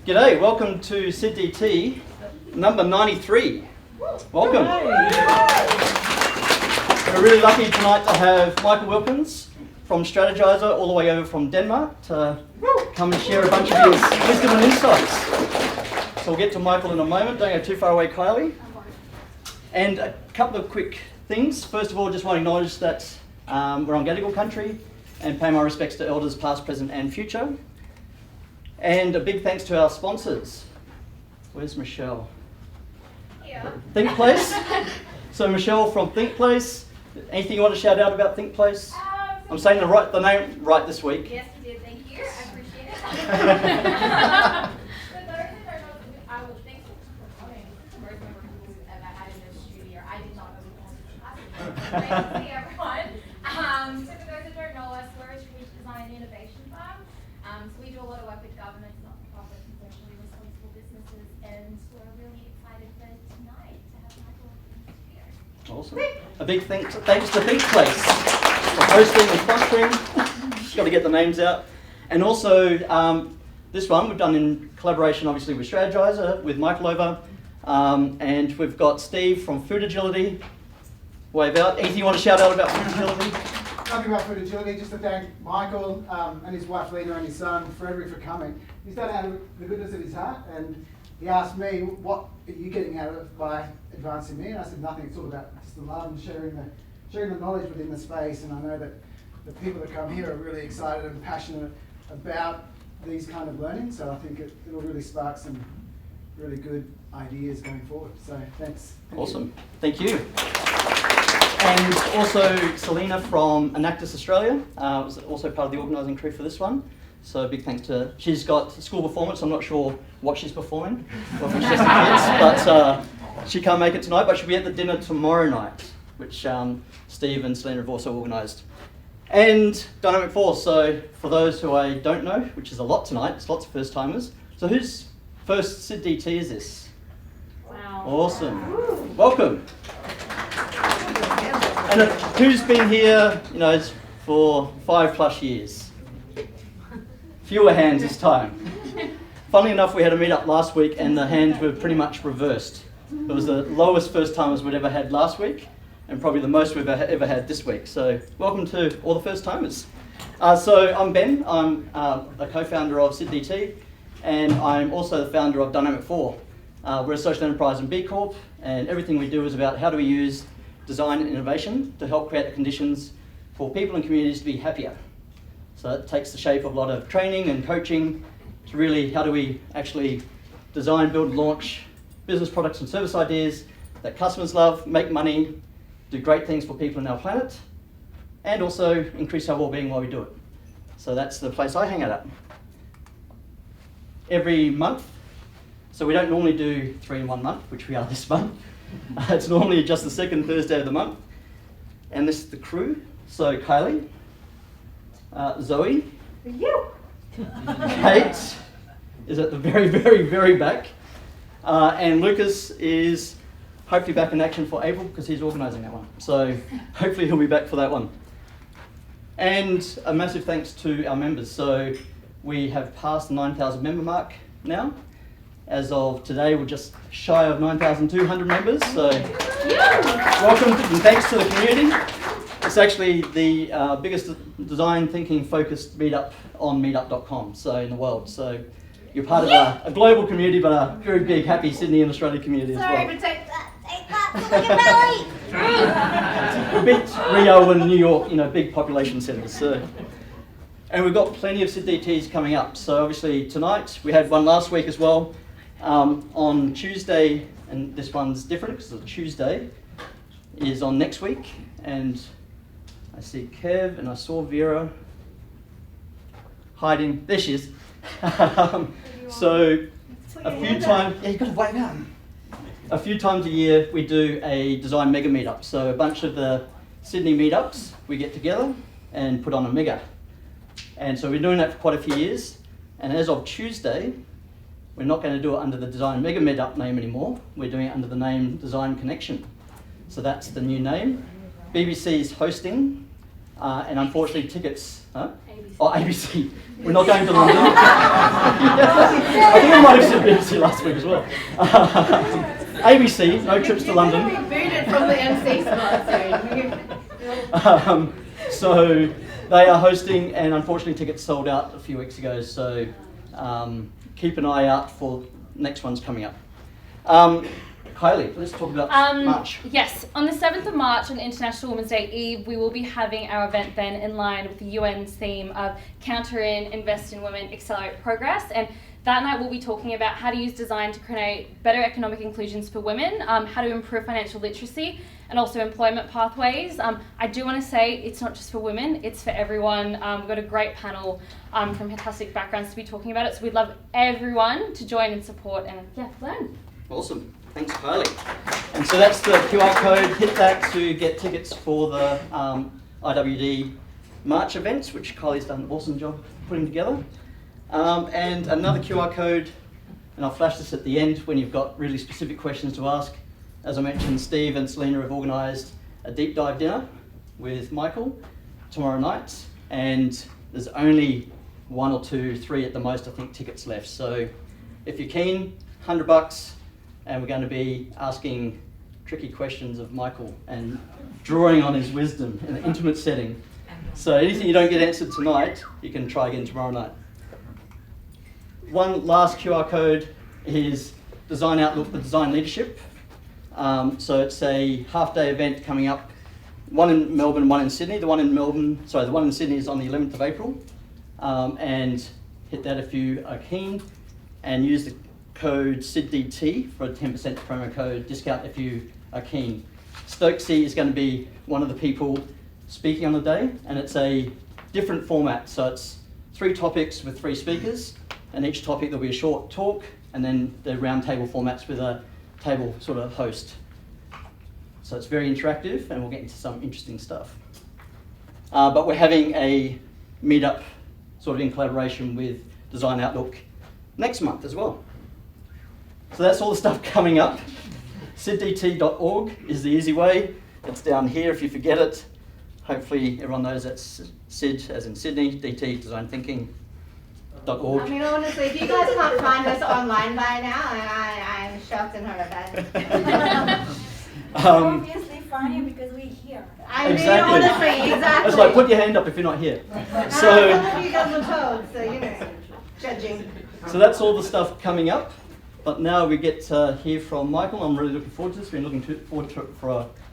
G'day, welcome to SydDT number 93. Welcome. We're really lucky tonight to have Michael Wilkens from Strategyzer all the way over from Denmark to come and share a bunch of his wisdom and insights. So we'll get to Michael in a moment, don't go too far away, Kylie. And a couple of quick things. First of all, just want to acknowledge that we're on Gadigal country and pay my respects to elders past, present and future. And a big thanks to our sponsors. Where's Michelle? Here. Think Place. So Michelle from Think Place. Anything you want to shout out about Think Place? I'm saying the name right this week. Yes, you did. Thank you. I appreciate it. For those who don't know, I will thank you for coming. This is the most memorable people we've ever had in this studio. I did not know we wanted to class. Great to see everyone. So for those who don't know us, we're a strategic design and innovation firm. So we do a lot of work with governments, not-for-profit, and socially responsible businesses, and we're really excited for tonight to have Michael here. Awesome. A big thanks to Think Place for hosting and sponsoring. Just got to get the names out. And also, this one we've done in collaboration, obviously, with Strategyzer, with Michael over, and we've got Steve from Food Agility. Wave out. Anything you want to shout out about Food Agility? Nothing about Food Agility, just to thank Michael and his wife Lena and his son Frederick for coming. He's done it out of the goodness of his heart, and he asked me, what are you getting out of it by advancing me? And I said, nothing. It's all about just the love and sharing the knowledge within the space. And I know that the people that come here are really excited and passionate about these kind of learning. So I think it'll really spark some really good ideas going forward. So thanks. Awesome. Thank you. And also Selena from Enactus Australia was also part of the organising crew for this one. So big thanks to her. She's got school performance. I'm not sure what she's performing, whether it's just the kids, but she can't make it tonight, but she'll be at the dinner tomorrow night, which Steve and Selena have also organised. And Dynamic Force, so for those who I don't know, which is a lot tonight, it's lots of first timers. So whose first SydDT is this? Wow. Awesome. Welcome. And who's been here, for 5+ years? Fewer hands this time. Funnily enough, we had a meetup last week and the hands were pretty much reversed. It was the lowest first timers we'd ever had last week and probably the most we've ever had this week. So welcome to all the first timers. So I'm Ben, I'm a co-founder of SydDT and I'm also the founder of Dynamic 4. We're a social enterprise and B Corp, and everything we do is about how do we use design and innovation to help create the conditions for people and communities to be happier. So it takes the shape of a lot of training and coaching to really how do we actually design, build, launch business products and service ideas that customers love, make money, do great things for people on our planet, and also increase our well-being while we do it. So that's the place I hang out at. Every month, so we don't normally do 3 in 1 month, which we are this month. It's normally just the second Thursday of the month. And this is the crew. So Kylie, Zoe, Kate is at the very, very, very back. And Lucas is hopefully back in action for April because he's organising that one. So hopefully he'll be back for that one. And a massive thanks to our members. So we have passed the 9,000 member mark now. As of today, we're just shy of 9,200 members, so welcome and thanks to the community. It's actually the biggest design thinking focused meetup on meetup.com, so in the world. So you're part of a global community, but a very big, happy Sydney and Australia community as well. Sorry, but take that, look at We beat Rio and New York, big population centres. So. And we've got plenty of SydDTs coming up. So obviously tonight, we had one last week as well. On Tuesday, and this one's different because it's Tuesday, is on next week. And I see Kev and I saw Vera hiding. There she is. So a few times, you've got to wave out. A few times a year we do a design mega meetup. So a bunch of the Sydney meetups, we get together and put on a mega. And so we're doing that for quite a few years. And as of Tuesday, we're not going to do it under the Design Mega Meetup name anymore. We're doing it under the name Design Connection. So that's the new name. BBC's hosting, and unfortunately tickets, ABC. Oh, ABC. We're not going to London. I think I might have said BBC last week as well. ABC, no trips to London. You're going to be booted from the MC spot soon. So they are hosting, and unfortunately tickets sold out a few weeks ago, so keep an eye out for next one's coming up. Kylie, let's talk about March. Yes, on the 7th of March, on International Women's Day Eve, we will be having our event then in line with the UN's theme of Counter in, Invest in Women, Accelerate Progress. And that night we'll be talking about how to use design to create better economic inclusions for women, how to improve financial literacy, and also employment pathways. I do want to say it's not just for women, it's for everyone. We've got a great panel from fantastic backgrounds to be talking about it, so we'd love everyone to join and support and learn. Awesome. Thanks, Kylie. And so that's the QR code. Hit that to get tickets for the IWD March events, which Kylie's done an awesome job putting together. And another QR code, and I'll flash this at the end when you've got really specific questions to ask. As I mentioned, Steve and Selena have organised a deep dive dinner with Michael tomorrow night, and there's only 1 or 2, 3 at the most, I think, tickets left. So if you're keen, $100. And we're going to be asking tricky questions of Michael and drawing on his wisdom in an intimate setting. So anything you don't get answered tonight, you can try again tomorrow night. One last QR code is Design Outlook for Design Leadership. So it's a half-day event coming up, one in Melbourne, one in Sydney. The one in Sydney is on the 11th of April. And hit that if you are keen, and use the code SydDT for a 10% promo code discount if you are keen. Stokesy is going to be one of the people speaking on the day, and it's a different format. So it's 3 topics with 3 speakers, and each topic there'll be a short talk, and then the round table formats with a table sort of host. So it's very interactive, and we'll get into some interesting stuff. But we're having a meetup sort of in collaboration with Design Outlook next month as well. So that's all the stuff coming up. SydDT.org is the easy way. It's down here if you forget it. Hopefully everyone knows that's Syd as in Sydney, DT Design Thinking.org. I mean, honestly, if you guys can't find us online by now, I'm shocked and horrified. Obviously find you because we're here. I mean, Exactly. honestly, exactly. It's like, put your hand up if you're not here. Some So, of you guys were told, so you know, judging. so that's all the stuff coming up. But now we get to hear from Michael. I'm really looking forward to this. Been looking forward to it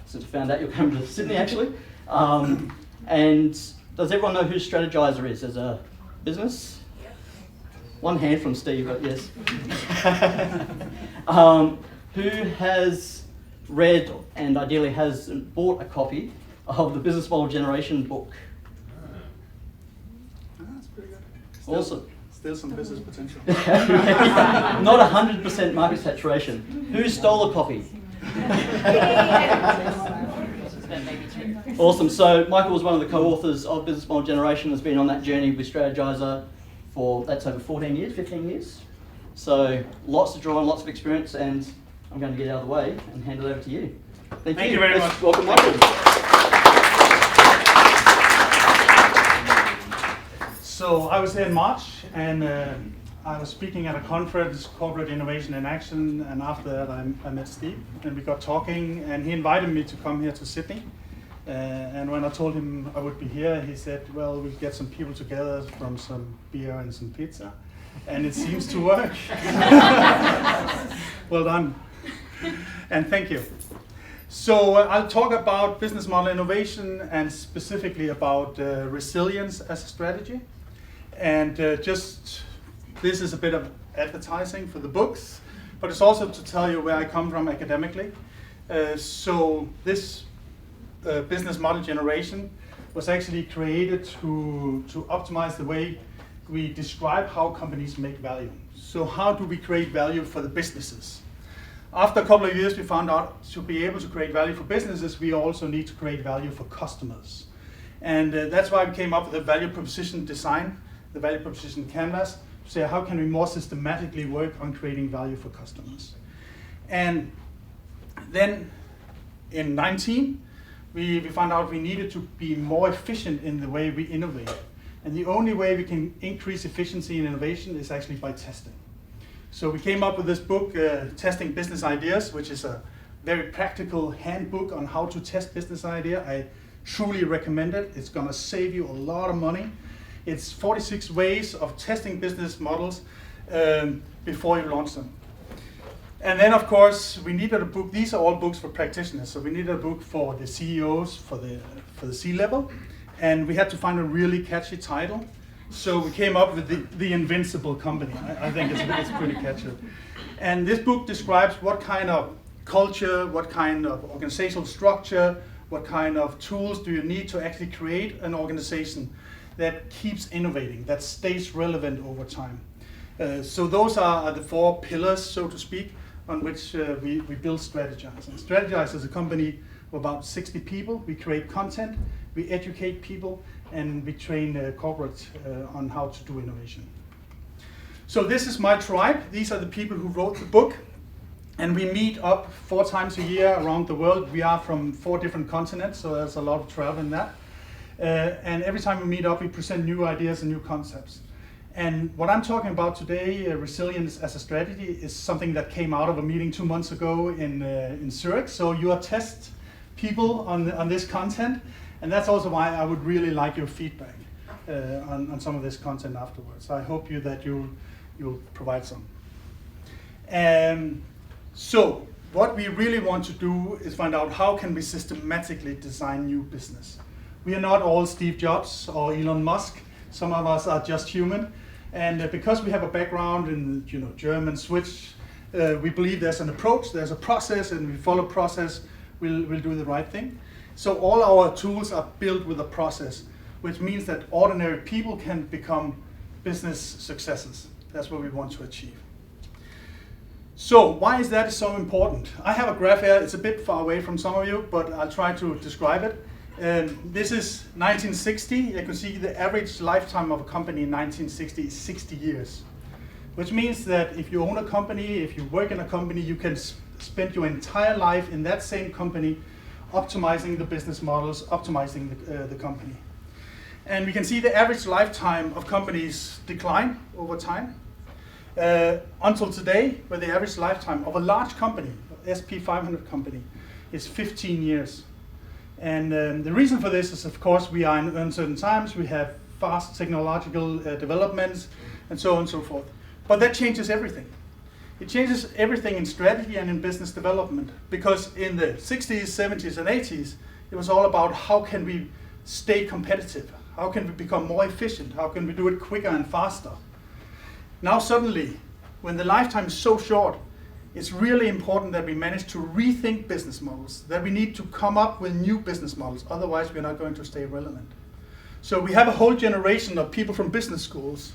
since I found out you're coming to Sydney, actually. And does everyone know who Strategyzer is as a business? Yep. One hand from Steve, but yes. Who has read and ideally has bought a copy of the Business Model Generation book? That's pretty good. Awesome. Still some business potential. Not 100% market saturation. Who stole a copy? Awesome. So Michael was one of the co-authors of Business Model Generation, has been on that journey with Strategyzer for, that's over 14 years, 15 years. So lots to draw on, lots of experience, and I'm going to get out of the way and hand it over to you. Thank you very Let's much. Welcome Michael. So I was there in March, and I was speaking at a conference, Corporate Innovation in Action, and after that I met Steve, and we got talking, and he invited me to come here to Sydney. And when I told him I would be here, he said, well, we'll get some people together from some beer and some pizza. And it seems to work. Well done. And thank you. So I'll talk about business model innovation and specifically about resilience as a strategy. And this is a bit of advertising for the books, but it's also to tell you where I come from academically. So this business model generation was actually created to optimize the way we describe how companies make value. So how do we create value for the businesses? After a couple of years, we found out to be able to create value for businesses, we also need to create value for customers. And that's why we came up with the value proposition design, the value proposition canvas, to say how can we more systematically work on creating value for customers. And then in 2019, we found out we needed to be more efficient in the way we innovate. And the only way we can increase efficiency in innovation is actually by testing. So we came up with this book, Testing Business Ideas, which is a very practical handbook on how to test business idea. I truly recommend it. It's gonna save you a lot of money. It's 46 ways of testing business models before you launch them. And then of course, we needed a book. These are all books for practitioners. So we needed a book for the CEOs, for the C-level. And we had to find a really catchy title. So we came up with the Invincible Company. I think it's pretty catchy. And this book describes what kind of culture, what kind of organizational structure, what kind of tools do you need to actually create an organization that keeps innovating, that stays relevant over time. So those are the 4 pillars, so to speak, on which we build Strategyzer. And Strategyzer is a company of about 60 people. We create content, we educate people, and we train corporates on how to do innovation. So this is my tribe. These are the people who wrote the book. And we meet up 4 times a year around the world. We are from 4 different continents, so there's a lot of travel in that. And every time we meet up, we present new ideas and new concepts. And what I'm talking about today, resilience as a strategy, is something that came out of a meeting 2 months ago in Zurich. So you are test people on this content, and that's also why I would really like your feedback on some of this content afterwards. I hope that you'll provide some. So what we really want to do is find out how can we systematically design new business. We are not all Steve Jobs or Elon Musk. Some of us are just human. And because we have a background in German, Swiss, we believe there's an approach, there's a process, and we follow process, we'll do the right thing. So all our tools are built with a process, which means that ordinary people can become business successes. That's what we want to achieve. So why is that so important? I have a graph here. It's a bit far away from some of you, but I'll try to describe it. This is 1960. You can see the average lifetime of a company in 1960 is 60 years, which means that if you own a company, if you work in a company, you can spend your entire life in that same company optimizing the business models, optimizing the company. And we can see the average lifetime of companies decline over time. Until today, where the average lifetime of a large company, SP 500 company, is 15 years. And the reason for this is, of course, we are in uncertain times, we have fast technological developments, and so on and so forth. But that changes everything. It changes everything in strategy and in business development, because in the 60s, 70s, and 80s, it was all about how can we stay competitive, how can we become more efficient, how can we do it quicker and faster. Now suddenly, when the lifetime is so short, it's really important that we manage to rethink business models, that we need to come up with new business models, otherwise we're not going to stay relevant. So we have a whole generation of people from business schools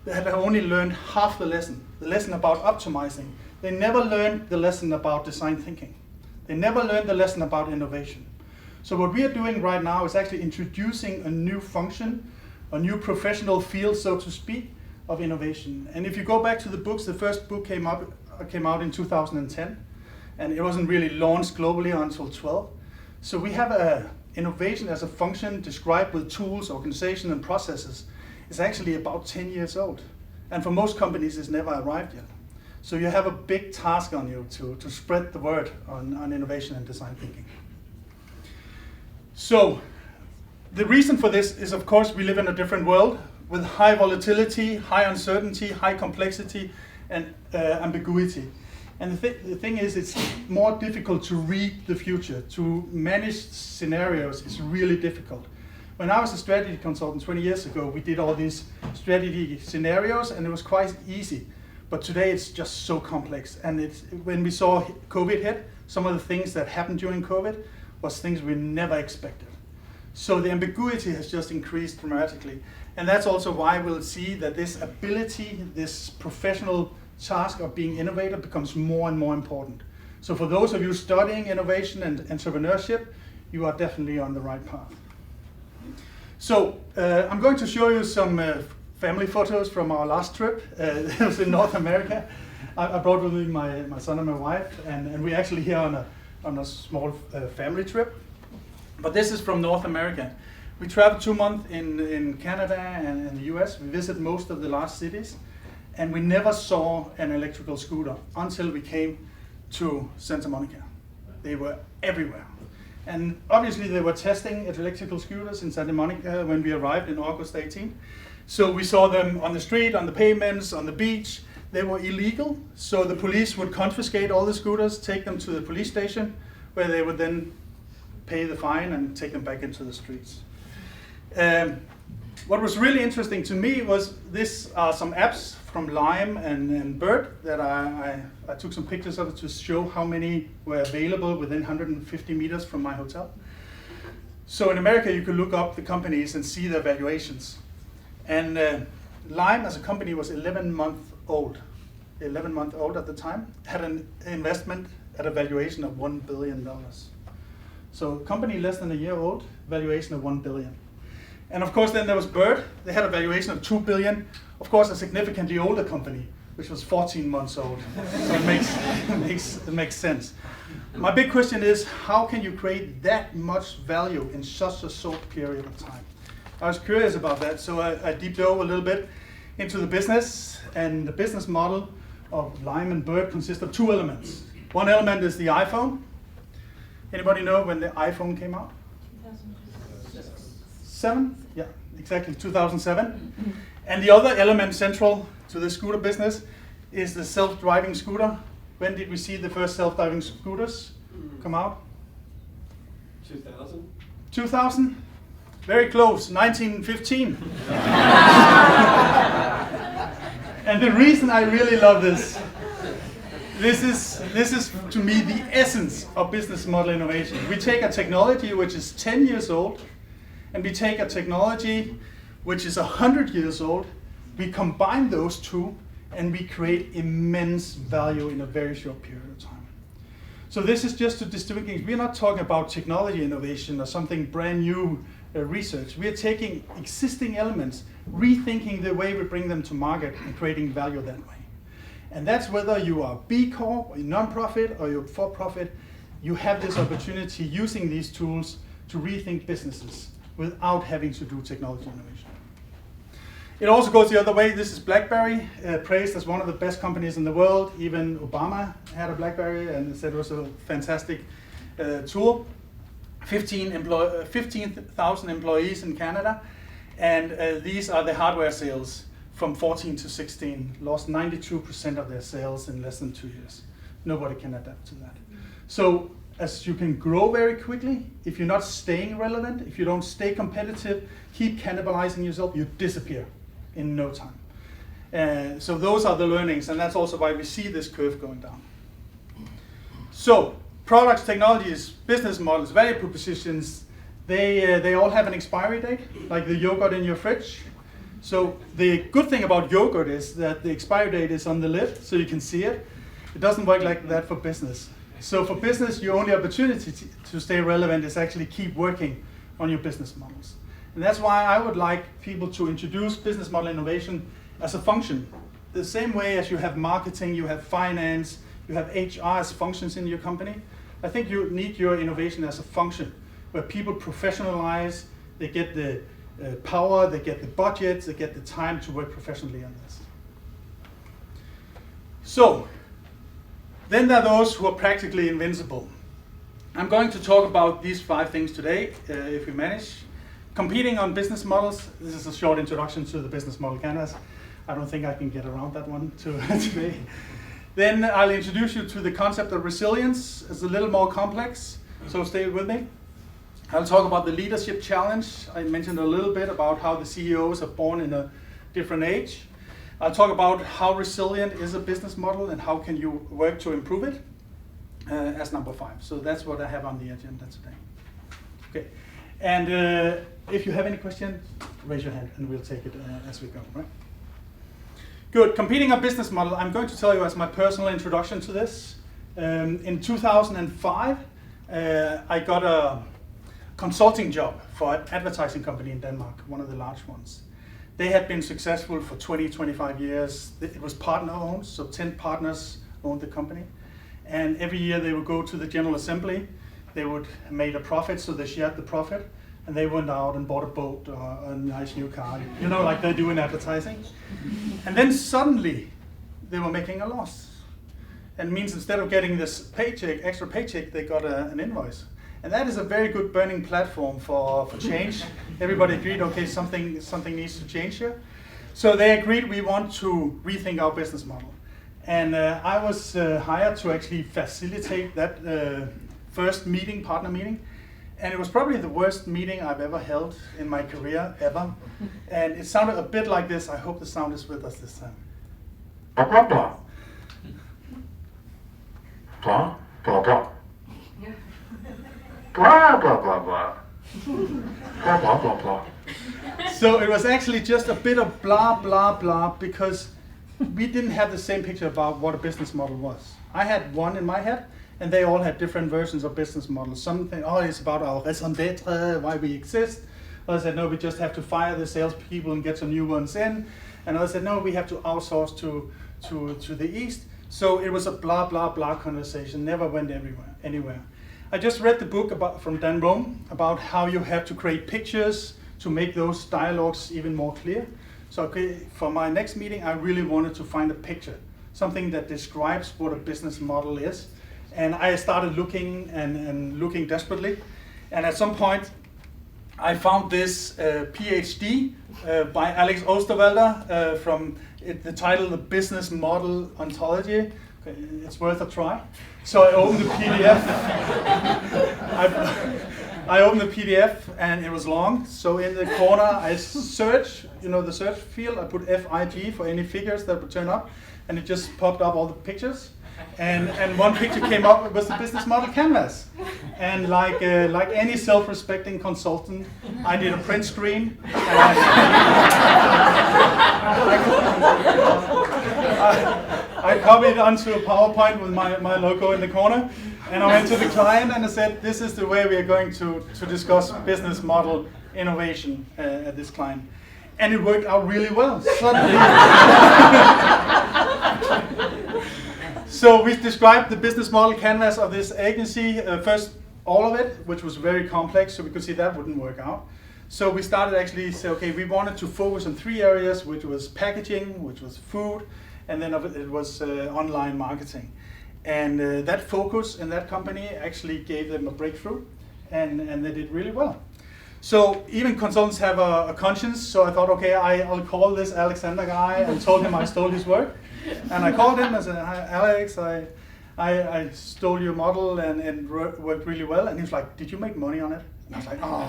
that have only learned half the lesson about optimizing. They never learned the lesson about design thinking. They never learned the lesson about innovation. So what we are doing right now is actually introducing a new function, a new professional field, so to speak, of innovation. And if you go back to the books, the first book came out in 2010, and it wasn't really launched globally until 12. So we have innovation as a function described with tools, organization, and processes. It's actually about 10 years old. And for most companies, it's never arrived yet. So you have a big task on you to spread the word on innovation and design thinking. So the reason for this is, of course, we live in a different world with high volatility, high uncertainty, high complexity, and ambiguity. And the thing is, it's more difficult to read the future. To manage scenarios is really difficult. When I was a strategy consultant 20 years ago, we did all these strategy scenarios, and it was quite easy. But today it's just so complex. And when we saw COVID hit, some of the things that happened during COVID was things we never expected. So the ambiguity has just increased dramatically. And that's also why we'll see that this ability, this professional task of being innovator becomes more and more important. So for those of you studying innovation and entrepreneurship, you are definitely on the right path. So I'm going to show you some family photos from our last trip. It was in North America. I brought with me my son and my wife, and we're actually here on a small family trip. But this is from North America. We traveled 2 months in Canada and in the US. We visited most of the large cities. and we never saw an electrical scooter until we came to Santa Monica. They were everywhere. And obviously they were testing electrical scooters in Santa Monica when we arrived in August 18. So we saw them on the street, on the pavements, on the beach. They were illegal, so the police would confiscate all the scooters, take them to the police station, where they would then pay the fine and take them back into the streets. What was really interesting to me was this are some apps from Lime and Bird that I took some pictures of to show how many were available within 150 meters from my hotel. So in America, you could look up the companies and see their valuations. And Lime as a company was 11 months old at the time, had an investment at a valuation of $1 billion. So a company less than a year old, valuation of $1 billion. And of course then there was Bird, they had a valuation of $2 billion, of course a significantly older company, which was 14 months old. So it makes sense. My big question is, how can you create that much value in such a short period of time? I was curious about that, so I deep dove a little bit into the business, and the business model of Lime and Bird consists of two elements. One element is the iPhone. Anybody know when the iPhone came out? 2007? Yeah, exactly, 2007. And the other element central to the scooter business is the self-driving scooter. When did we see the first self-driving scooters come out? 2000? 2000? Very close, 1915. And the reason I really love this is to me the essence of business model innovation. We take a technology which is 10 years old, and we take a technology which is 100 years old, we combine those two, and we create immense value in a very short period of time. So this is just to distinguish. We're not talking about technology innovation or something brand new research. We are taking existing elements, rethinking the way we bring them to market, and creating value that way. And that's whether you are B Corp, or non-profit, or you're for-profit, you have this opportunity using these tools to rethink businesses without having to do technology innovation. It also goes the other way. This is BlackBerry, praised as one of the best companies in the world. Even Obama had a BlackBerry and said it was a fantastic tool. 15,000 employees in Canada, and these are the hardware sales from 14 to 16, lost 92% of their sales in less than 2 years. Nobody can adapt to that. So as you can grow very quickly, if you're not staying relevant, if you don't stay competitive, keep cannibalizing yourself, you disappear in no time. So those are the learnings, and that's also why we see this curve going down. So products, technologies, business models, value propositions, they all have an expiry date, like the yogurt in your fridge. So the good thing about yogurt is that the expiry date is on the lid, so you can see it. It doesn't work like that for business. So for business, your only opportunity to stay relevant is actually keep working on your business models. And that's why I would like people to introduce business model innovation as a function. The same way as you have marketing, you have finance, you have HR as functions in your company. I think you need your innovation as a function where people professionalize, they get the power, they get the budget, they get the time to work professionally on this. So, then there are those who are practically invincible. I'm going to talk about these 5 things today, if we manage. Competing on business models. This is a short introduction to the business model canvas. I don't think I can get around that one today. Then I'll introduce you to the concept of resilience. It's a little more complex, so stay with me. I'll talk about the leadership challenge. I mentioned a little bit about how the CEOs are born in a different age. I'll talk about how resilient is a business model and how can you work to improve it as number 5. So that's what I have on the agenda today. Okay, and if you have any questions, raise your hand and we'll take it as we go, right? Good, competing on business model. I'm going to tell you as my personal introduction to this. In 2005, I got a consulting job for an advertising company in Denmark, one of the large ones. They had been successful for 20, 25 years. It was partner owned, so 10 partners owned the company. And every year they would go to the General Assembly. They would make a profit, so they shared the profit. and they went out and bought a boat or a nice new car, you know, like they do in advertising. And then suddenly they were making a loss. And it means instead of getting this paycheck, extra paycheck, they got an invoice. And that is a very good burning platform for change. Everybody agreed, okay, something needs to change here. So they agreed we want to rethink our business model. And I was hired to actually facilitate that first meeting, partner meeting. And it was probably the worst meeting I've ever held in my career, ever. And it sounded a bit like this. I hope the sound is with us this time. Blah, blah, blah. Blah, blah, blah. Blah, blah, blah, blah. Blah, blah, blah, blah. So it was actually just a bit of blah, blah, blah, because we didn't have the same picture about what a business model was. I had one in my head, and they all had different versions of business models. Something, oh, it's about our raison d'etre, why we exist. Others said, no, we just have to fire the salespeople and get some new ones in. And others said, no, we have to outsource to the East. So it was a blah, blah, blah conversation, never went anywhere. I just read the book from Dan Rome about how you have to create pictures to make those dialogues even more clear. So okay, for my next meeting, I really wanted to find a picture, something that describes what a business model is. And I started looking and looking desperately. And at some point, I found this PhD by Alex Osterwalder from the title, The Business Model Ontology. Okay, it's worth a try. So I opened the PDF. I opened the PDF and it was long. So in the corner, I search, you know, the search field. I put FIG for any figures that would turn up, and it just popped up all the pictures. And one picture came up. It was the business model canvas. And like any self-respecting consultant, I did a print screen. And I copied onto a PowerPoint with my logo in the corner. And I went to the client and I said, this is the way we are going to discuss business model innovation at this client. And it worked out really well, suddenly. So we described the business model canvas of this agency, first all of it, which was very complex, so we could see that wouldn't work out. So we started actually say, okay, we wanted to focus on 3 areas, which was packaging, which was food, and then it was online marketing. And that focus in that company actually gave them a breakthrough, and they did really well. So even consultants have a conscience, so I thought, okay, I'll call this Alexander guy and told him I stole his work. And I called him and said, hi, Alex, I stole your model and it worked really well. And he was like, did you make money on it? And I was like, oh,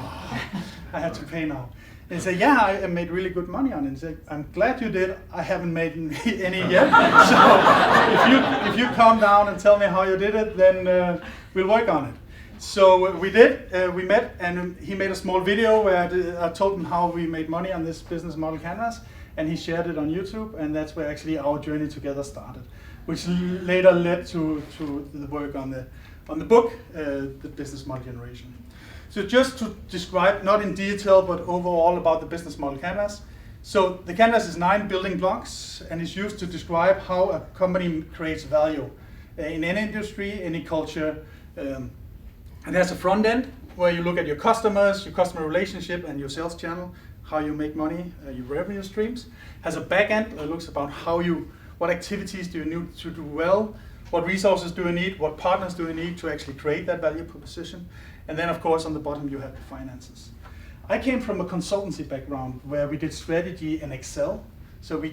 I have to pay now. And he said, yeah, I made really good money on it. And he said, I'm glad you did. I haven't made any yet. So if you calm down and tell me how you did it, then we'll work on it. So we did. We met, and he made a small video where I told him how we made money on this business model canvas. And he shared it on YouTube, and that's where actually our journey together started, which later led to the work on the book, The Business Model Generation. So just to describe, not in detail, but overall about the business model canvas. So the canvas is 9 building blocks, and is used to describe how a company creates value in any industry, any culture. It has a front end where you look at your customers, your customer relationship, and your sales channel, how you make money, your revenue streams. Has a back end that looks about what activities do you need to do well, what resources do you need, what partners do you need to actually create that value proposition. And then of course on the bottom you have the finances. I came from a consultancy background where we did strategy in Excel. So we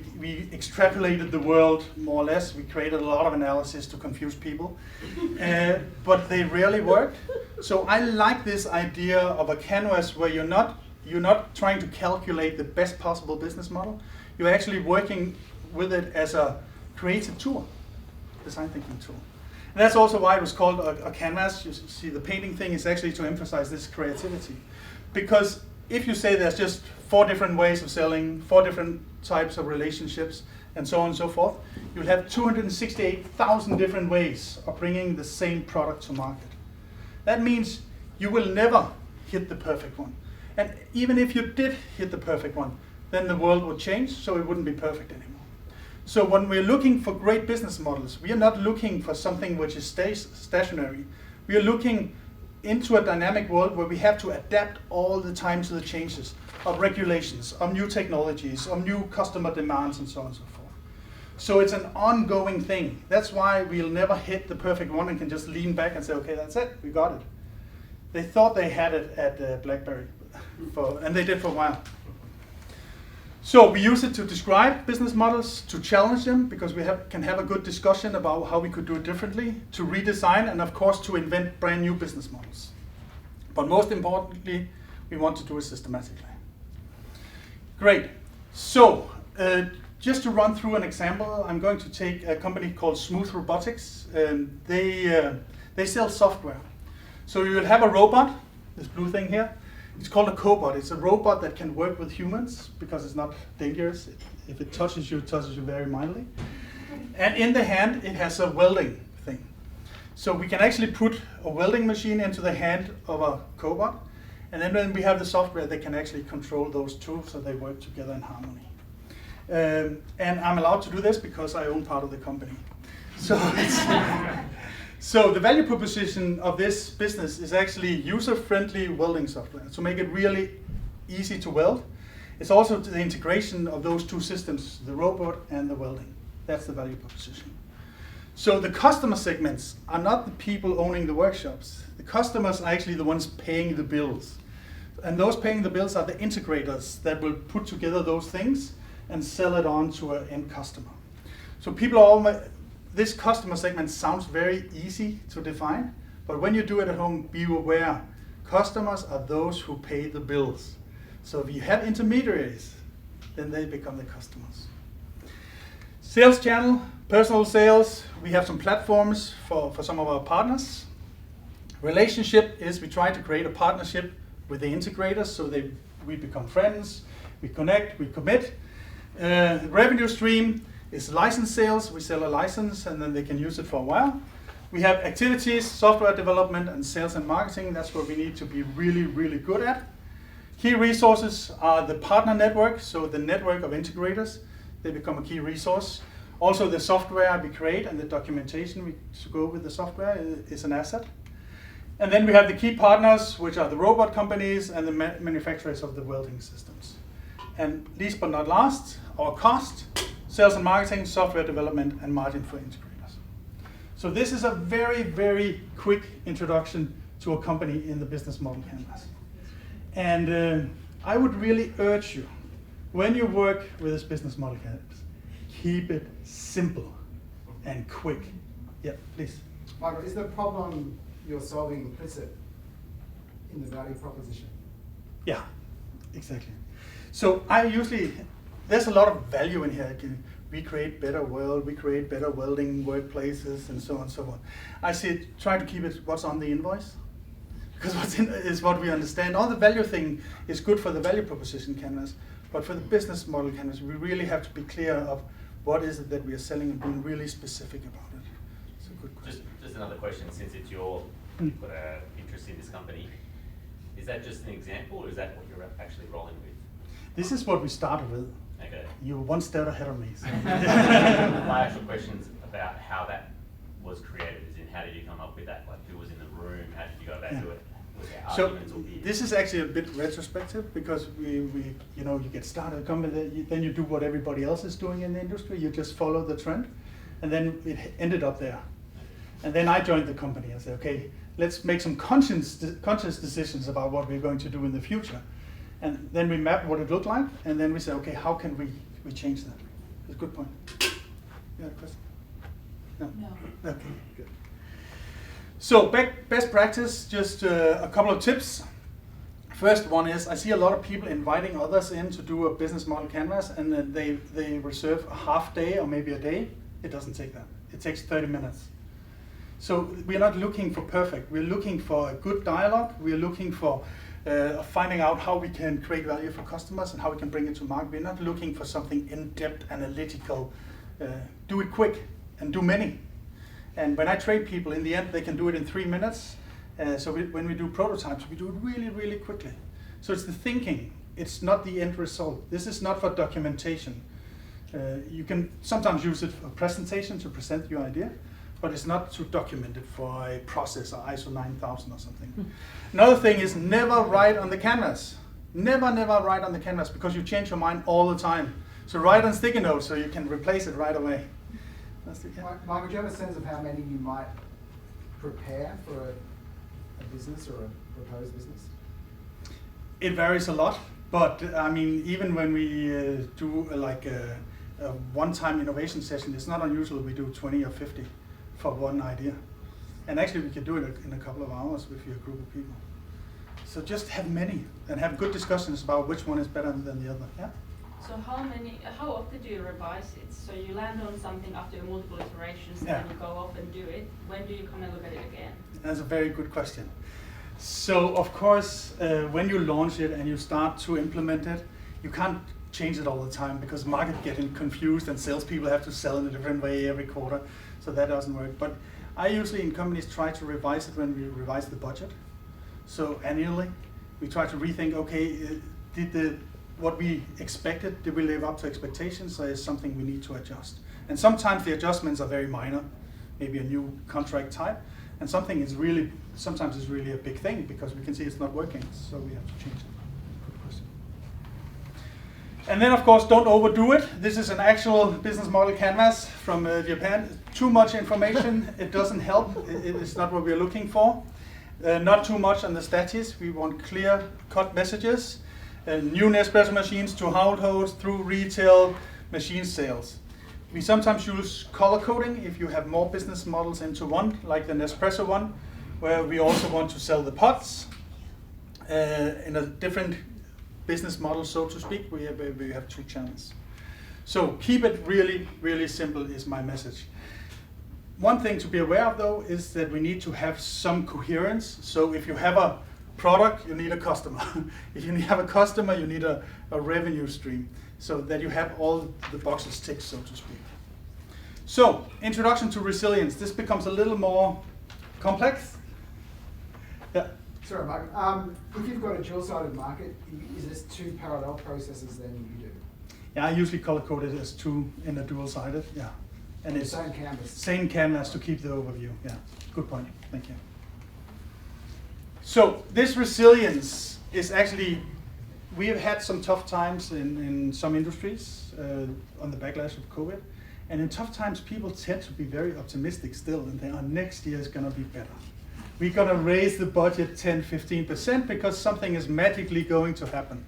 extrapolated the world more or less. We created a lot of analysis to confuse people, but they rarely worked. So I like this idea of a canvas where you're not trying to calculate the best possible business model. You're actually working with it as a creative tool, design thinking tool. And that's also why it was called a canvas. You see the painting thing is actually to emphasize this creativity. Because if you say there's just 4 different ways of selling, 4 different types of relationships, and so on and so forth, you'll have 268,000 different ways of bringing the same product to market. That means you will never hit the perfect one. And even if you did hit the perfect one, then the world would change, so it wouldn't be perfect anymore. So when we're looking for great business models, we are not looking for something which is stationary. We are looking into a dynamic world where we have to adapt all the time to the changes of regulations, of new technologies, of new customer demands, and so on and so forth. So it's an ongoing thing. That's why we'll never hit the perfect one and can just lean back and say, okay, that's it, we got it. They thought they had it at BlackBerry, and they did for a while. So we use it to describe business models, to challenge them, because we can have a good discussion about how we could do it differently, to redesign, and of course to invent brand new business models. But most importantly, we want to do it systematically. Great. So just to run through an example, I'm going to take a company called Smooth Robotics. They sell software. So you will have a robot, this blue thing here. It's called a cobot. It's a robot that can work with humans because it's not dangerous. If it touches you very mildly. And in the hand, it has a welding thing. So we can actually put a welding machine into the hand of a cobot. And then when we have the software, they can actually control those two so they work together in harmony. And I'm allowed to do this because I own part of the company. So So the value proposition of this business is actually user-friendly welding software to make it really easy to weld. It's also the integration of those two systems, the robot and the welding. That's the value proposition. So the customer segments are not the people owning the workshops. The customers are actually the ones paying the bills. And those paying the bills are the integrators that will put together those things and sell it on to an end customer. So people are almost, this customer segment sounds very easy to define, but when you do it at home, be aware, customers are those who pay the bills. So if you have intermediaries, then they become the customers. Sales channel, personal sales, we have some platforms for some of our partners. Relationship is we try to create a partnership with the integrators so we become friends, we connect, we commit. Revenue stream is license sales. We sell a license and then they can use it for a while. We have activities, software development, and sales and marketing. That's what we need to be really, really good at. Key resources are the partner network, so the network of integrators. They become a key resource. Also the software we create and the documentation to go with the software is an asset. And then we have the key partners, which are the robot companies and the manufacturers of the welding systems. And least but not last, our cost, sales and marketing, software development, and margin for integrators. So this is a very, very quick introduction to a company in the business model canvas. And I would really urge you, when you work with this business model canvas, keep it simple and quick. Yeah, please. Michael, is the problem you're solving implicit in the value proposition? Yeah, exactly. So there's a lot of value in here. We create better world, we create better welding workplaces, and so on and so on. I say try to keep it what's on the invoice, because what's in is what we understand. All the value thing is good for the value proposition canvas, but for the business model canvas, we really have to be clear of what is it that we are selling and being really specific about it. It's a good question. Just another question, since it's you've got an interest in this company, is that just an example, or is that what you're actually rolling with? This is what we started with. Okay. You're one step ahead of me. So. My actual question's about how that was created, as in how did you come up with that? Like who was in the room, how did you go about doing it? Was there arguments or beers? This is actually a bit retrospective because we you get started a company, then you do what everybody else is doing in the industry, you just follow the trend, and then it ended up there. And then I joined the company and said, okay, let's make some conscious decisions about what we're going to do in the future. And then we mapped what it looked like, and then we said, okay, how can we change that? That's a good point. You had a question? No? No. Okay, good. So best practice, just a couple of tips. First one is, I see a lot of people inviting others in to do a business model canvas, and then they reserve a half day or maybe a day. It doesn't take that. It takes 30 minutes. So we're not looking for perfect. We're looking for a good dialogue. We're looking for finding out how we can create value for customers and how we can bring it to market. We're not looking for something in-depth, analytical. Do it quick and do many. And when I train people, in the end, they can do it in 3 minutes. So when we do prototypes, we do it really, really quickly. So it's the thinking. It's not the end result. This is not for documentation. You can sometimes use it for presentation to present your idea, but it's not too documented for a process or ISO 9000 or something. Another thing is never write on the canvas. Never write on the canvas, because you change your mind all the time. So write on sticky notes so you can replace it right away. Michael, do you have a sense of how many you might prepare for a business or a proposed business? It varies a lot, but I mean, even when we do a one-time innovation session, it's not unusual we do 20 or 50 for one idea. And actually we can do it in a couple of hours with your group of people. So just have many and have good discussions about which one is better than the other. Yeah? So how often do you revise it? So you land on something after multiple iterations, and then you go off and do it. When do you come and look at it again? That's a very good question. So of course, when you launch it and you start to implement it, you can't change it all the time, because market getting confused and salespeople have to sell in a different way every quarter. So that doesn't work. But I usually in companies try to revise it when we revise the budget. So annually, we try to rethink, okay, what we expected, did we live up to expectations, or is something we need to adjust? And sometimes the adjustments are very minor, maybe a new contract type, and sometimes it's really a big thing, because we can see it's not working, so we have to change it. Good question. And then of course, don't overdo it. This is an actual business model canvas from Japan. Too much information, it doesn't help. It's not what we're looking for. Not too much on the status. We want clear cut messages. New Nespresso machines to households through retail machine sales. We sometimes use color coding if you have more business models into one, like the Nespresso one, where we also want to sell the pots in a different business model, so to speak. We have two channels. So keep it really, really simple is my message. One thing to be aware of though is that we need to have some coherence. So if you have a product, you need a customer. If you have a customer, you need a revenue stream, so that you have all the boxes ticked, so to speak. So, introduction to resilience. This becomes a little more complex. Yeah. Sorry, Michael. If you've got a dual-sided market, is this two parallel processes then you do? Yeah, I usually color code it as two in a dual-sided. Yeah. And it's same canvas. Same canvas to keep the overview. Yeah. Good point. Thank you. So this resilience is actually, we have had some tough times in some industries on the backlash of COVID. And in tough times, people tend to be very optimistic still, and they are, next year is going to be better. We're going to raise the budget 10, 15% because something is magically going to happen.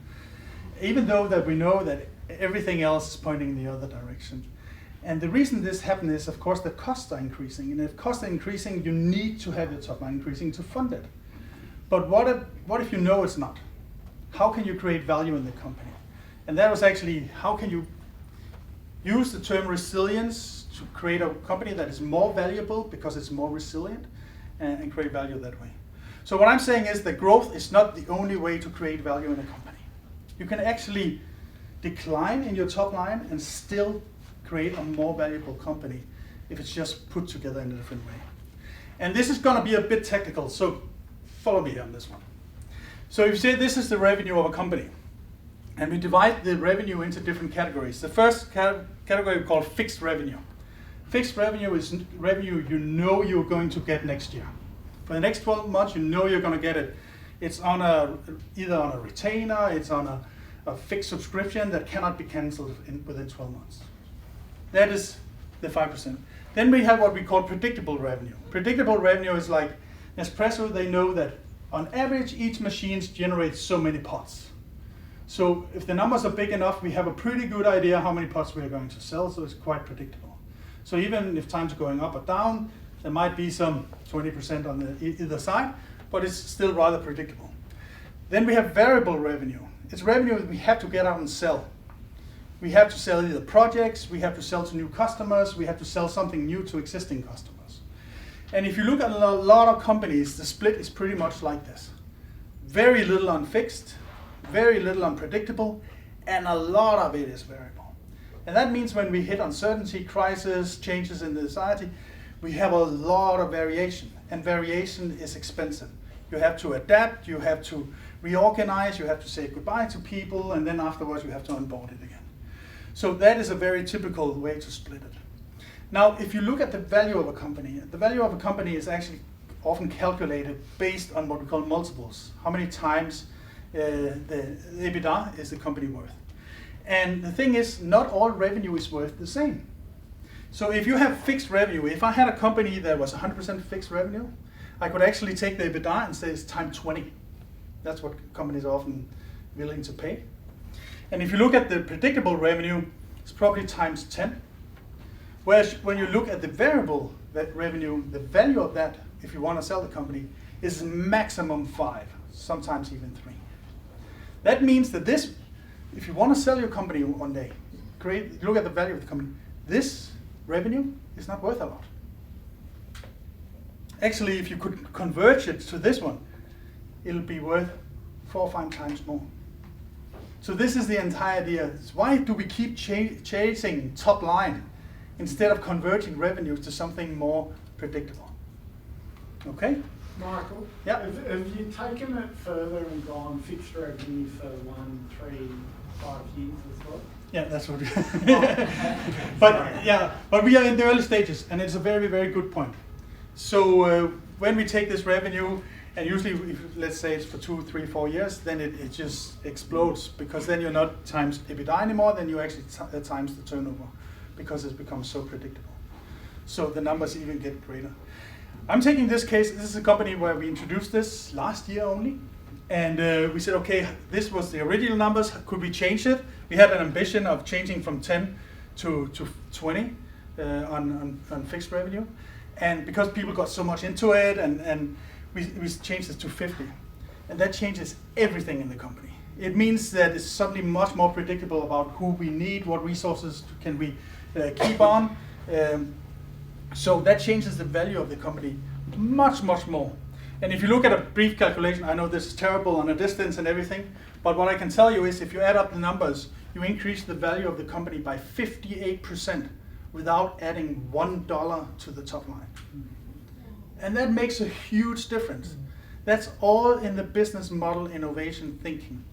Even though that we know that everything else is pointing in the other direction. And the reason this happens is, of course, that costs are increasing. And if costs are increasing, you need to have your top line increasing to fund it. But what if you know it's not? How can you create value in the company? And that was actually, how can you use the term resilience to create a company that is more valuable because it's more resilient, and create value that way. So what I'm saying is that growth is not the only way to create value in a company. You can actually decline in your top line and still create a more valuable company if it's just put together in a different way. And this is going to be a bit technical, so follow me on this one. So if you say this is the revenue of a company, and we divide the revenue into different categories. The first category we call fixed revenue. Fixed revenue is revenue you know you're going to get next year. For the next 12 months, you know you're going to get it. It's on either on a retainer, it's on a fixed subscription that cannot be cancelled within 12 months. That is the 5%. Then we have what we call predictable revenue. Predictable revenue is like Nespresso, they know that on average, each machine generates so many pots. So if the numbers are big enough, we have a pretty good idea how many pots we are going to sell, so it's quite predictable. So even if times are going up or down, there might be some 20% on the either side, but it's still rather predictable. Then we have variable revenue. It's revenue that we have to get out and sell. We have to sell either projects, we have to sell to new customers, we have to sell something new to existing customers. And if you look at a lot of companies, the split is pretty much like this. Very little on fixed, very little unpredictable, and a lot of it is variable. And that means when we hit uncertainty, crisis, changes in the society, we have a lot of variation, and variation is expensive. You have to adapt, you have to reorganize, you have to say goodbye to people, and then afterwards you have to onboard it again. So that is a very typical way to split it. Now, if you look at the value of a company, the value of a company is actually often calculated based on what we call multiples. How many times the EBITDA is the company worth? And the thing is, not all revenue is worth the same. So if you have fixed revenue, if I had a company that was 100% fixed revenue, I could actually take the EBITDA and say it's times 20. That's what companies are often willing to pay. And if you look at the predictable revenue, it's probably times 10. Whereas when you look at the variable revenue, the value of that, if you want to sell the company, is maximum 5, sometimes even 3. That means that this, if you want to sell your company one day, look at the value of the company, this revenue is not worth a lot. Actually, if you could convert it to this one, it'll be worth 4 or 5 times more. So this is the entire idea. Why do we keep chasing top line instead of converting revenue to something more predictable? Okay? Michael, yeah. Have you taken it further and gone fixed revenue for 1, 3, 5 years as well? Yeah, that's what but we are in the early stages, and it's a very, very good point. So when we take this revenue, and usually, if, let's say it's for 2, 3, 4 years, then it just explodes, because then you're not times EBITDA anymore, then you actually times the turnover, because it becomes so predictable. So the numbers even get greater. I'm taking this case, this is a company where we introduced this last year only, and we said, okay, this was the original numbers, could we change it? We had an ambition of changing from 10 to 20 on fixed revenue, and because people got so much into it, and we changed it to 50. And that changes everything in the company. It means that it's suddenly much more predictable about who we need, what resources can we keep on. So that changes the value of the company much, much more. And if you look at a brief calculation, I know this is terrible on a distance and everything, but what I can tell you is if you add up the numbers, you increase the value of the company by 58% without adding $1 to the top line. And that makes a huge difference. That's all in the business model innovation thinking.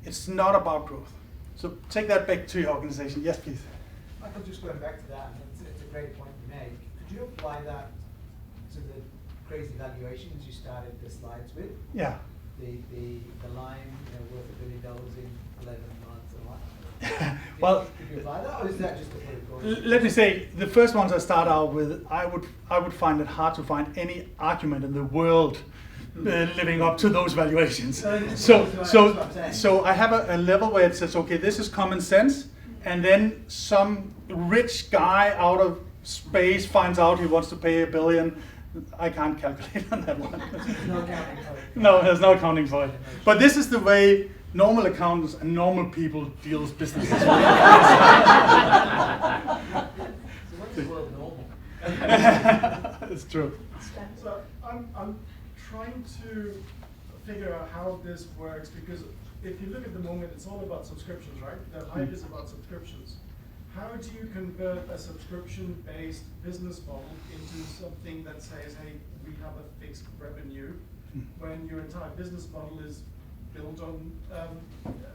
It's not about growth. So take that back to your organization. Yes, please. Michael, just going back to that, it's a great point to make. Could you apply that to the crazy valuations you started the slides with? Yeah. The line, worth $1 billion in 11 months and what? Well, could you apply that, or is that just a political? Let me say, the first ones I start out with, I would find it hard to find any argument in the world living up to those valuations. So I have a level where it says, okay, this is common sense, and then some rich guy out of space finds out he wants to pay $1 billion. I can't calculate on that one. No accounting for it. No, there's no accounting for it. But this is the way normal accountants and normal people deal with businesses. So what's the world normal? It's true. So I'm trying to figure out how this works, because if you look at the moment, it's all about subscriptions, right? The hype is about subscriptions. How do you convert a subscription-based business model into something that says, hey, we have a fixed revenue, when your entire business model is built on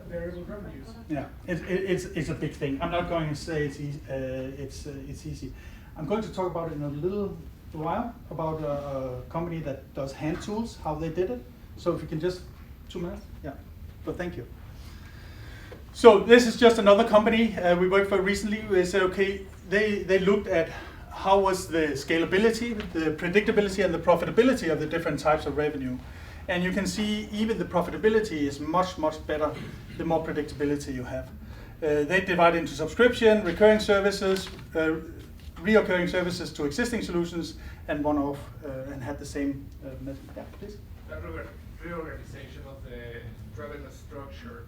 variable revenues? Yeah, it's a big thing. I'm not going to say it's easy. It's easy. I'm going to talk about it in a little while, about a company that does hand tools, how they did it. So if you can just 2 minutes, yeah. But thank you. So this is just another company we worked for recently. We said, okay, they looked at how was the scalability, the predictability, and the profitability of the different types of revenue. And you can see even the profitability is much, much better the more predictability you have. They divide into subscription, recurring services, reoccurring services to existing solutions, and one-off, and had the same method. Yeah, please. That reorganization of the revenue structure,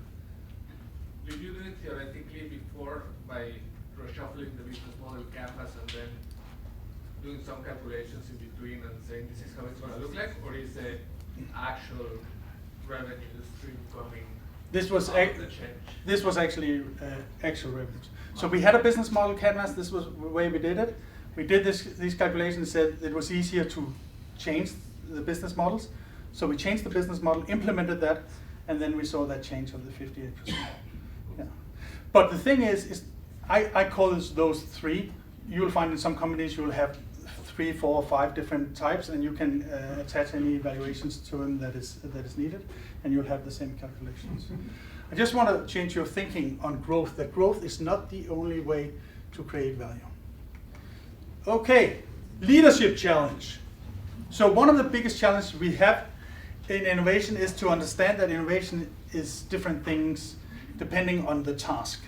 did you do it theoretically before by reshuffling the business model canvas and then doing some calculations in between and saying this is how it's going to look like, or is the actual revenue stream coming out of the change? This was actually actual revenues. So we had a business model canvas. This was the way we did it. We did these calculations, said it was easier to change the business models. So we changed the business model, implemented that, and then we saw that change of the 58%. Yeah. But the thing is I call those 3 you'll find in some companies you'll have 3, 4, 5 different types, and you can attach any evaluations to them that is needed, and you'll have the same calculations. I just want to change your thinking on growth, that growth is not the only way to create value. Okay, leadership challenge. So one of the biggest challenges we have in innovation is to understand that innovation is different things depending on the task.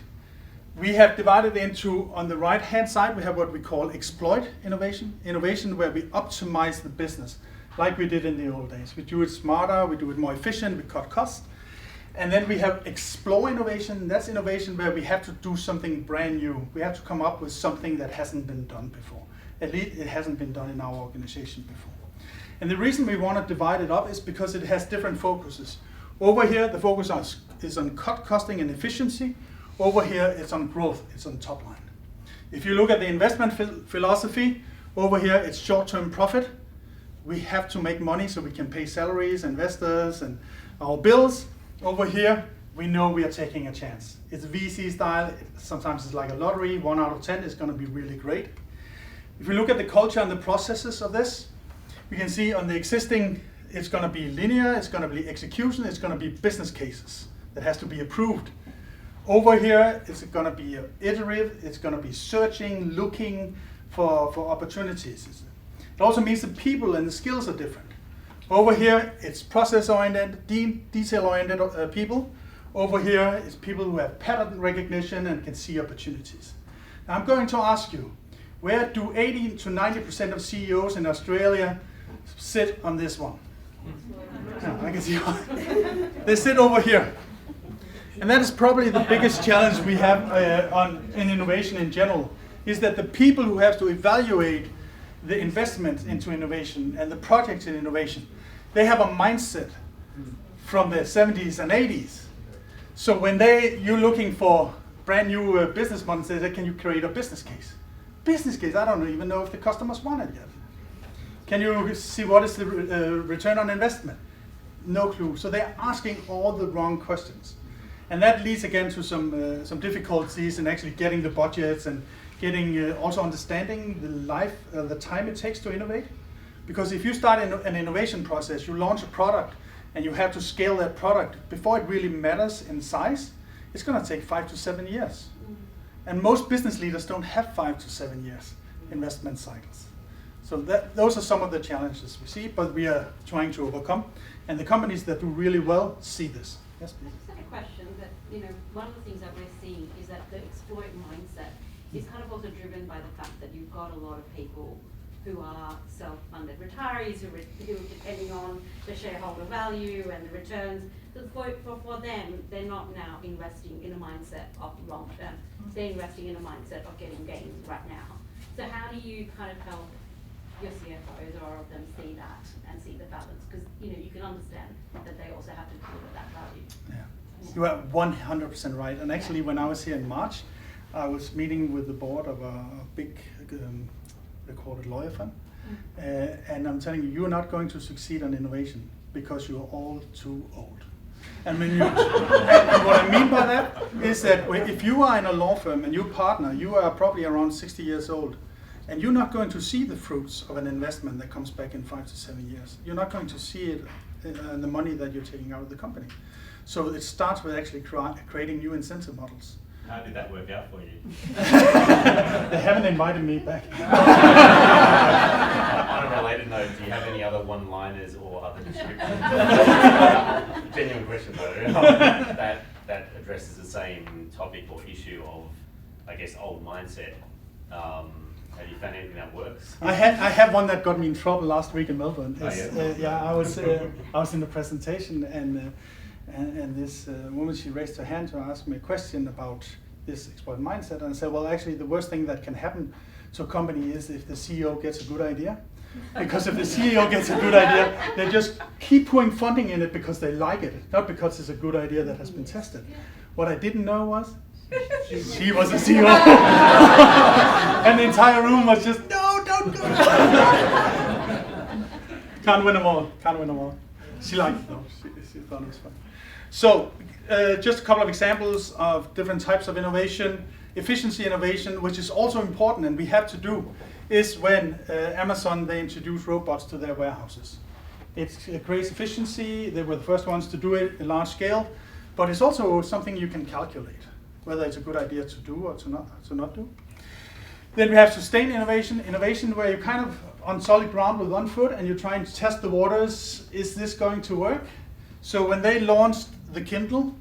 We have divided into, on the right-hand side, we have what we call exploit innovation. Innovation where we optimize the business, like we did in the old days. We do it smarter, we do it more efficient, we cut costs. And then we have explore innovation. That's innovation where we have to do something brand new. We have to come up with something that hasn't been done before. At least it hasn't been done in our organization before. And the reason we want to divide it up is because it has different focuses. Over here, the focus is on cut costing and efficiency. Over here, it's on growth, it's on top line. If you look at the investment philosophy, over here, it's short-term profit. We have to make money so we can pay salaries, investors, and our bills. Over here, we know we are taking a chance. It's VC style, sometimes it's like a lottery, 1 out of 10 is gonna be really great. If we look at the culture and the processes of this, we can see on the existing, it's gonna be linear, it's gonna be execution, it's gonna be business cases that has to be approved. Over here, it's gonna be iterative, it's gonna be searching, looking for opportunities. It also means the people and the skills are different. Over here, it's process-oriented, detail-oriented people. Over here, it's people who have pattern recognition and can see opportunities. Now, I'm going to ask you, where do 80 to 90% of CEOs in Australia sit on this one? Yeah, I can see one. They sit over here. And that is probably the biggest challenge we have in innovation in general, is that the people who have to evaluate the investment into innovation and the projects in innovation, they have a mindset from the 70s and 80s. So when you're looking for brand new business models, they say, can you create a business case? Business case, I don't even know if the customers want it yet. Can you see what is the return on investment? No clue. So they're asking all the wrong questions. And that leads again to some difficulties in actually getting the budgets and getting also understanding the time it takes to innovate. Because if you start an innovation process, you launch a product and you have to scale that product before it really matters in size, it's going to take 5 to 7 years. And most business leaders don't have 5 to 7 years investment cycles. So those are some of the challenges we see, but we are trying to overcome. And the companies that do really well see this. Yes, please. I just have a question that, one of the things that we're seeing is that the exploit mindset is kind of also driven by the fact that you've got a lot of people who are self-funded retirees who are depending on the shareholder value and the returns. So for them, they're not now investing in a mindset of long term. They're investing in a mindset of getting gains right now. So how do you kind of help your CFOs or of them see that and see the balance? Because you can understand that they also have to deliver that value. Yeah. You are 100% right. And actually, when I was here in March, I was meeting with the board of a big recorded lawyer firm. And I'm telling you, you're not going to succeed on innovation because you're all too old. And what I mean by that is that if you are in a law firm and you partner, you are probably around 60 years old, and you're not going to see the fruits of an investment that comes back in 5 to 7 years. You're not going to see it in the money that you're taking out of the company. So it starts with actually creating new incentive models. How did that work out for you? They haven't invited me back. On a related note, do you have any other one-liners or other descriptions? Genuine question though, that addresses the same topic or issue of, I guess, old mindset. Have you found anything that works? I have one that got me in trouble last week in Melbourne. I was in the presentation and this woman, she raised her hand to ask me a question about this exploit mindset, and I said, well, actually, the worst thing that can happen to a company is if the CEO gets a good idea. Because if the CEO gets a good idea, they just keep putting funding in it because they like it, not because it's a good idea that has been tested. What I didn't know was she was a CEO. And the entire room was just, no, don't go. Can't win them all. She liked it though, she thought it was fun. So, just a couple of examples of different types of innovation. efficiency innovation, which is also important and we have to do, is when Amazon, they introduce robots to their warehouses. It creates efficiency. They were the first ones to do it at large scale, but it's also something you can calculate, whether it's a good idea to do or to not do. Then we have sustained innovation where you're kind of on solid ground with one foot and you're trying to test the waters. Is this going to work? So when they launched the Kindle,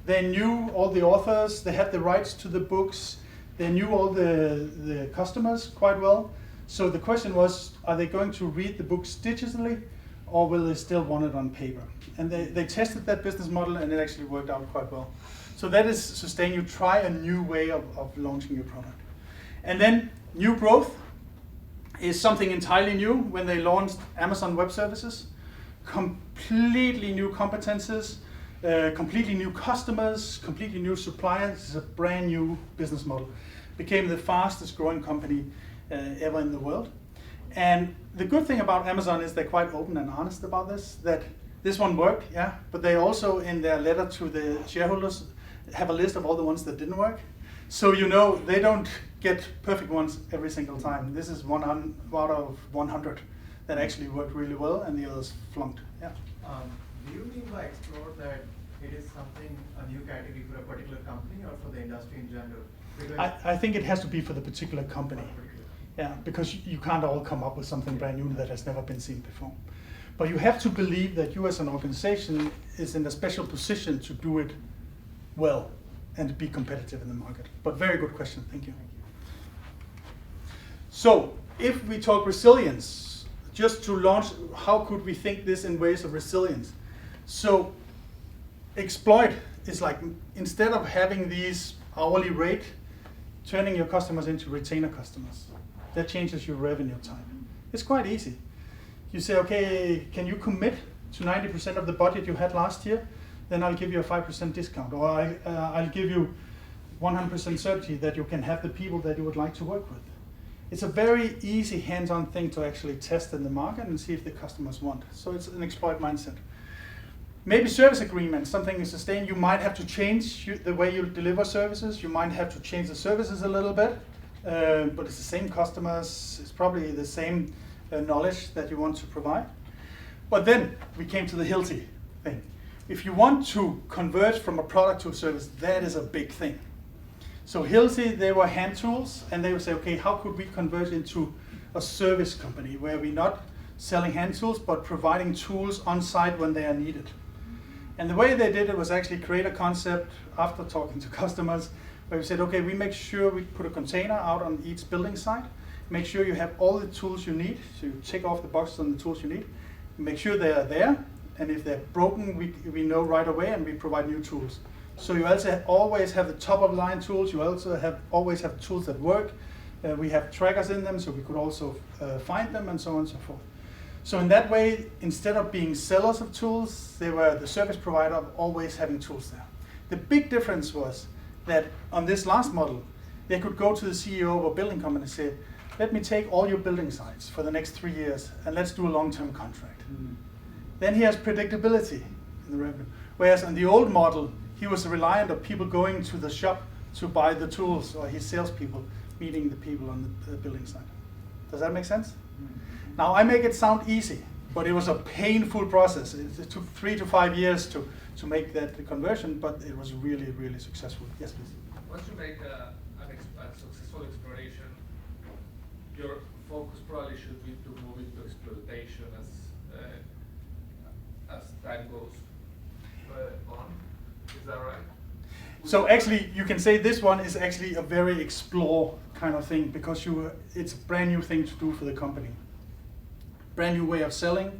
they knew all the authors, they had the rights to the books, they knew all the customers quite well. So the question was, are they going to read the books digitally or will they still want it on paper? And they tested that business model and it actually worked out quite well. So that is sustain. You try a new way of launching your product. And then new growth is something entirely new. When they launched Amazon Web Services, completely new competences, completely new customers, completely new suppliers. It's a brand new business model. Became the fastest growing company ever in the world. And the good thing about Amazon is they're quite open and honest about this, that this one worked, yeah, but they also in their letter to the shareholders have a list of all the ones that didn't work. So you know they don't get perfect ones every single time. This is one out of 100 that actually worked really well and the others flunked. Yeah. Do you mean by explore that it is something, a new category for a particular company or for the industry in general? I think it has to be for the particular company. Yeah, because you can't all come up with something brand new that has never been seen before. But you have to believe that you as an organization is in a special position to do it well and to be competitive in the market. But very good question, thank you. So if we talk resilience, just to launch, how could we think this in ways of resilience? So exploit is like, instead of having these hourly rate, turning your customers into retainer customers. That changes your revenue time. It's quite easy. You say, okay, can you commit to 90% of the budget you had last year? Then I'll give you a 5% discount, or I'll give you 100% certainty that you can have the people that you would like to work with. It's a very easy hands-on thing to actually test in the market and see if the customers want. So it's an exploit mindset. Maybe service agreements, something is sustained. You might have to change the way you deliver services. You might have to change the services a little bit, but it's the same customers. It's probably the same knowledge that you want to provide. But then we came to the Hilti thing. If you want to convert from a product to a service, that is a big thing. So Hilti, they were hand tools, and they would say, okay, how could we convert into a service company where we're not selling hand tools, but providing tools on site when they are needed? And the way they did it was actually create a concept after talking to customers, where we said, okay, we make sure we put a container out on each building site, make sure you have all the tools you need, so you tick off the boxes on the tools you need, make sure they are there, and if they're broken, we know right away and we provide new tools. So you also always have the top of line tools, you also always have tools that work. We have trackers in them, so we could also find them and so on and so forth. So in that way, instead of being sellers of tools, they were the service provider of always having tools there. The big difference was that on this last model, they could go to the CEO of a building company and say, let me take all your building sites for the next 3 years and let's do a long-term contract. Then he has predictability in the revenue. Whereas on the old model, he was reliant on people going to the shop to buy the tools, or his salespeople meeting the people on the building site. Does that make sense? Now I make it sound easy, but it was a painful process. It took 3 to 5 years to make that conversion, but it was really, really successful. Yes, please. Once you make a successful exploration, your focus probably should be to move into exploitation as time goes on. Is that right? So actually, you can say this one is actually a very explore kind of thing, because it's a brand new thing to do for the company. Brand new way of selling,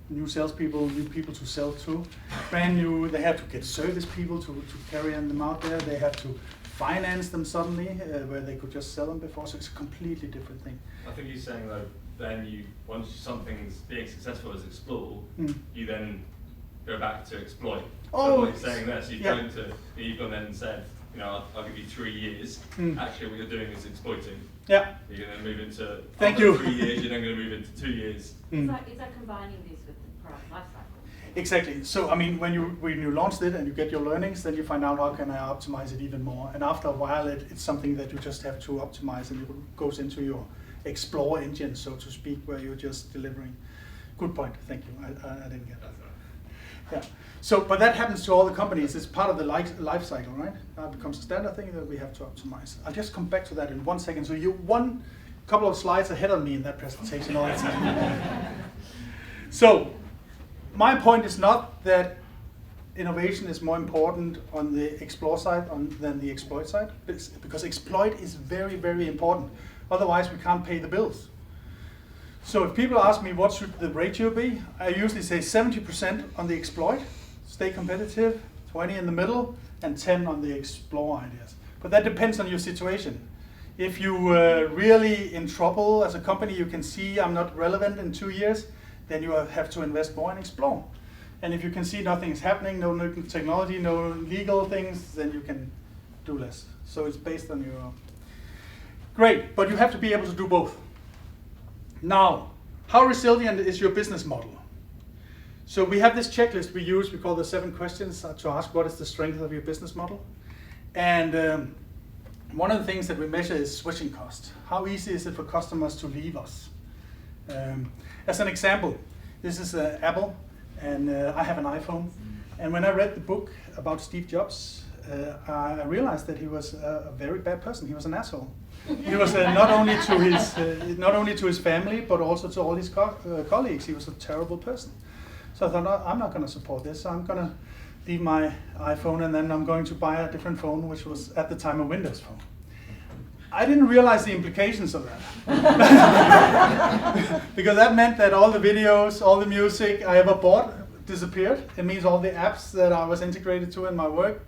new salespeople, new people to sell to. Brand new, they have to get service people to carry them out there. They have to finance them suddenly, where they could just sell them before. So it's a completely different thing. I think he's saying though, then once something's being successful as explore, you then go back to exploit. So what he's saying there, so you've gone then and said, you know, I'll give you 3 years. Actually, what you're doing is exploiting. Yeah. You're going to move into 3 years. You're then going to move into 2 years. It's like combining this with the product lifecycle. Exactly. So I mean, when you launched it and you get your learnings, then you find out how can I optimize it even more. And after a while, it's something that you just have to optimize, and it goes into your explore engine, so to speak, where you're just delivering. Good point. Thank you. I didn't get that. Yeah. So, but that happens to all the companies. It's part of the life cycle, right? Now it becomes a standard thing that we have to optimize. I'll just come back to that in 1 second. So you're one couple of slides ahead of me in that presentation all the time. So, my point is not that innovation is more important on the explore side than the exploit side, because exploit is very, very important. Otherwise, we can't pay the bills. So if people ask me what should the ratio be, I usually say 70% on the exploit, stay competitive, 20 in the middle, and 10 on the explore ideas. But that depends on your situation. If you're really in trouble as a company, you can see I'm not relevant in 2 years, then you have to invest more and explore. And if you can see nothing is happening, no new technology, no legal things, then you can do less. So it's based on your... Great, but you have to be able to do both. Now, how resilient is your business model? So we have this checklist we use, we call the 7 questions to ask what is the strength of your business model. And one of the things that we measure is switching cost. How easy is it for customers to leave us? As an example, this is Apple, and I have an iPhone. And when I read the book about Steve Jobs, I realized that he was a very bad person. He was an asshole. He was not only to his family, but also to all his colleagues. He was a terrible person. So I thought, no, I'm not going to support this. I'm going to leave my iPhone, and then I'm going to buy a different phone, which was at the time a Windows phone. I didn't realize the implications of that. Because that meant that all the videos, all the music I ever bought disappeared. It means all the apps that I was integrated to in my work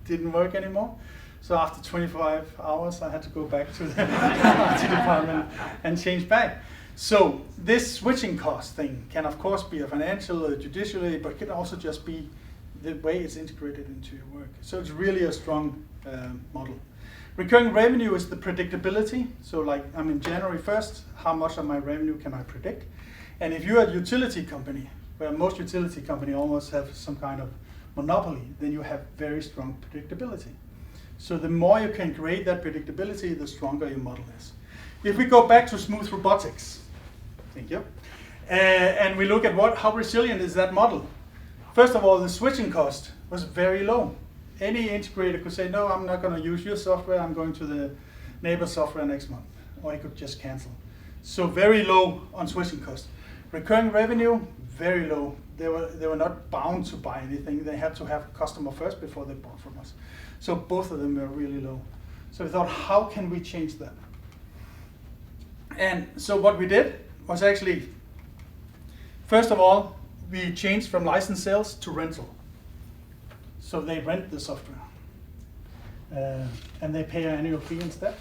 didn't work anymore. So after 25 hours, I had to go back to the IT department and change back. So this switching cost thing can of course be a financial, judicially, but can also just be the way it's integrated into your work. So it's really a strong model. Recurring revenue is the predictability. So like I'm in January 1st, how much of my revenue can I predict? And if you're a utility company, where most utility companies almost have some kind of monopoly, then you have very strong predictability. So the more you can create that predictability, the stronger your model is. If we go back to smooth robotics, thank you, and we look at how resilient is that model. First of all, the switching cost was very low. Any integrator could say, no, I'm not going to use your software, I'm going to the neighbor software next month. Or he could just cancel. So very low on switching cost. Recurring revenue, very low. They were not bound to buy anything. They had to have customer first before they bought from us. So both of them were really low. So we thought, how can we change that? And so what we did was actually, first of all, we changed from license sales to rental. So they rent the software. And they pay an annual fee instead,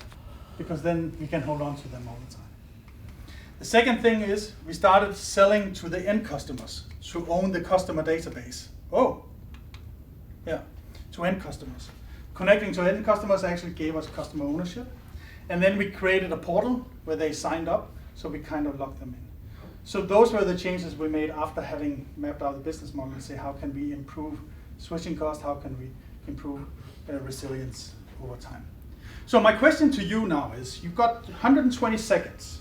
because then we can hold on to them all the time. The second thing is we started selling to the end customers to own the customer database. Oh, yeah, to end customers. Connecting to end customers actually gave us customer ownership. And then we created a portal where they signed up, so we kind of locked them in. So those were the changes we made after having mapped out the business model and say, how can we improve switching cost, how can we improve resilience over time? So my question to you now is, you've got 120 seconds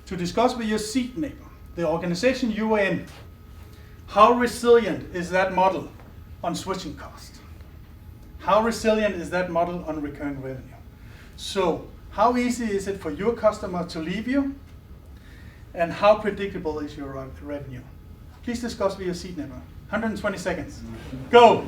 to discuss with your seat neighbor, the organization you are in, how resilient is that model on switching cost? How resilient is that model on recurring revenue? So how easy is it for your customer to leave you? And how predictable is your revenue? Please discuss with your seat neighbor. 120 seconds. Go!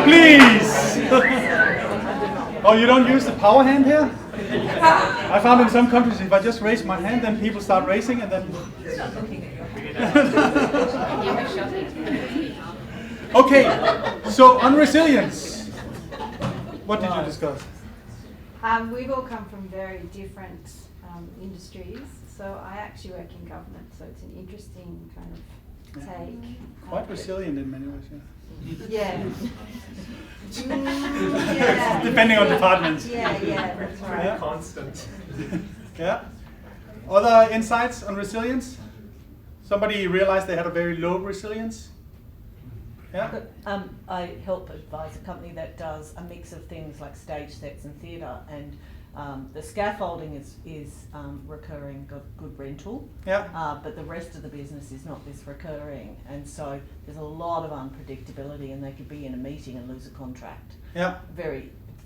please. Oh, you don't use the power hand here? I found in some countries if I just raise my hand, then people start raising, and then. Okay, so on resilience, what did you discuss? We've all come from very different industries. So I actually work in government, so it's an interesting kind of take. Quite resilient in many ways, yeah. Yeah. Depending on departments. Yeah, that's right. Yeah. Constant. Yeah. Other insights on resilience? Somebody realized they had a very low resilience? Yeah. I help advise a company that does a mix of things like stage sets and theatre, and the scaffolding is recurring, good rental. Yeah. But the rest of the business is not this recurring, and so there's a lot of unpredictability, and they could be in a meeting and lose a contract. Yeah.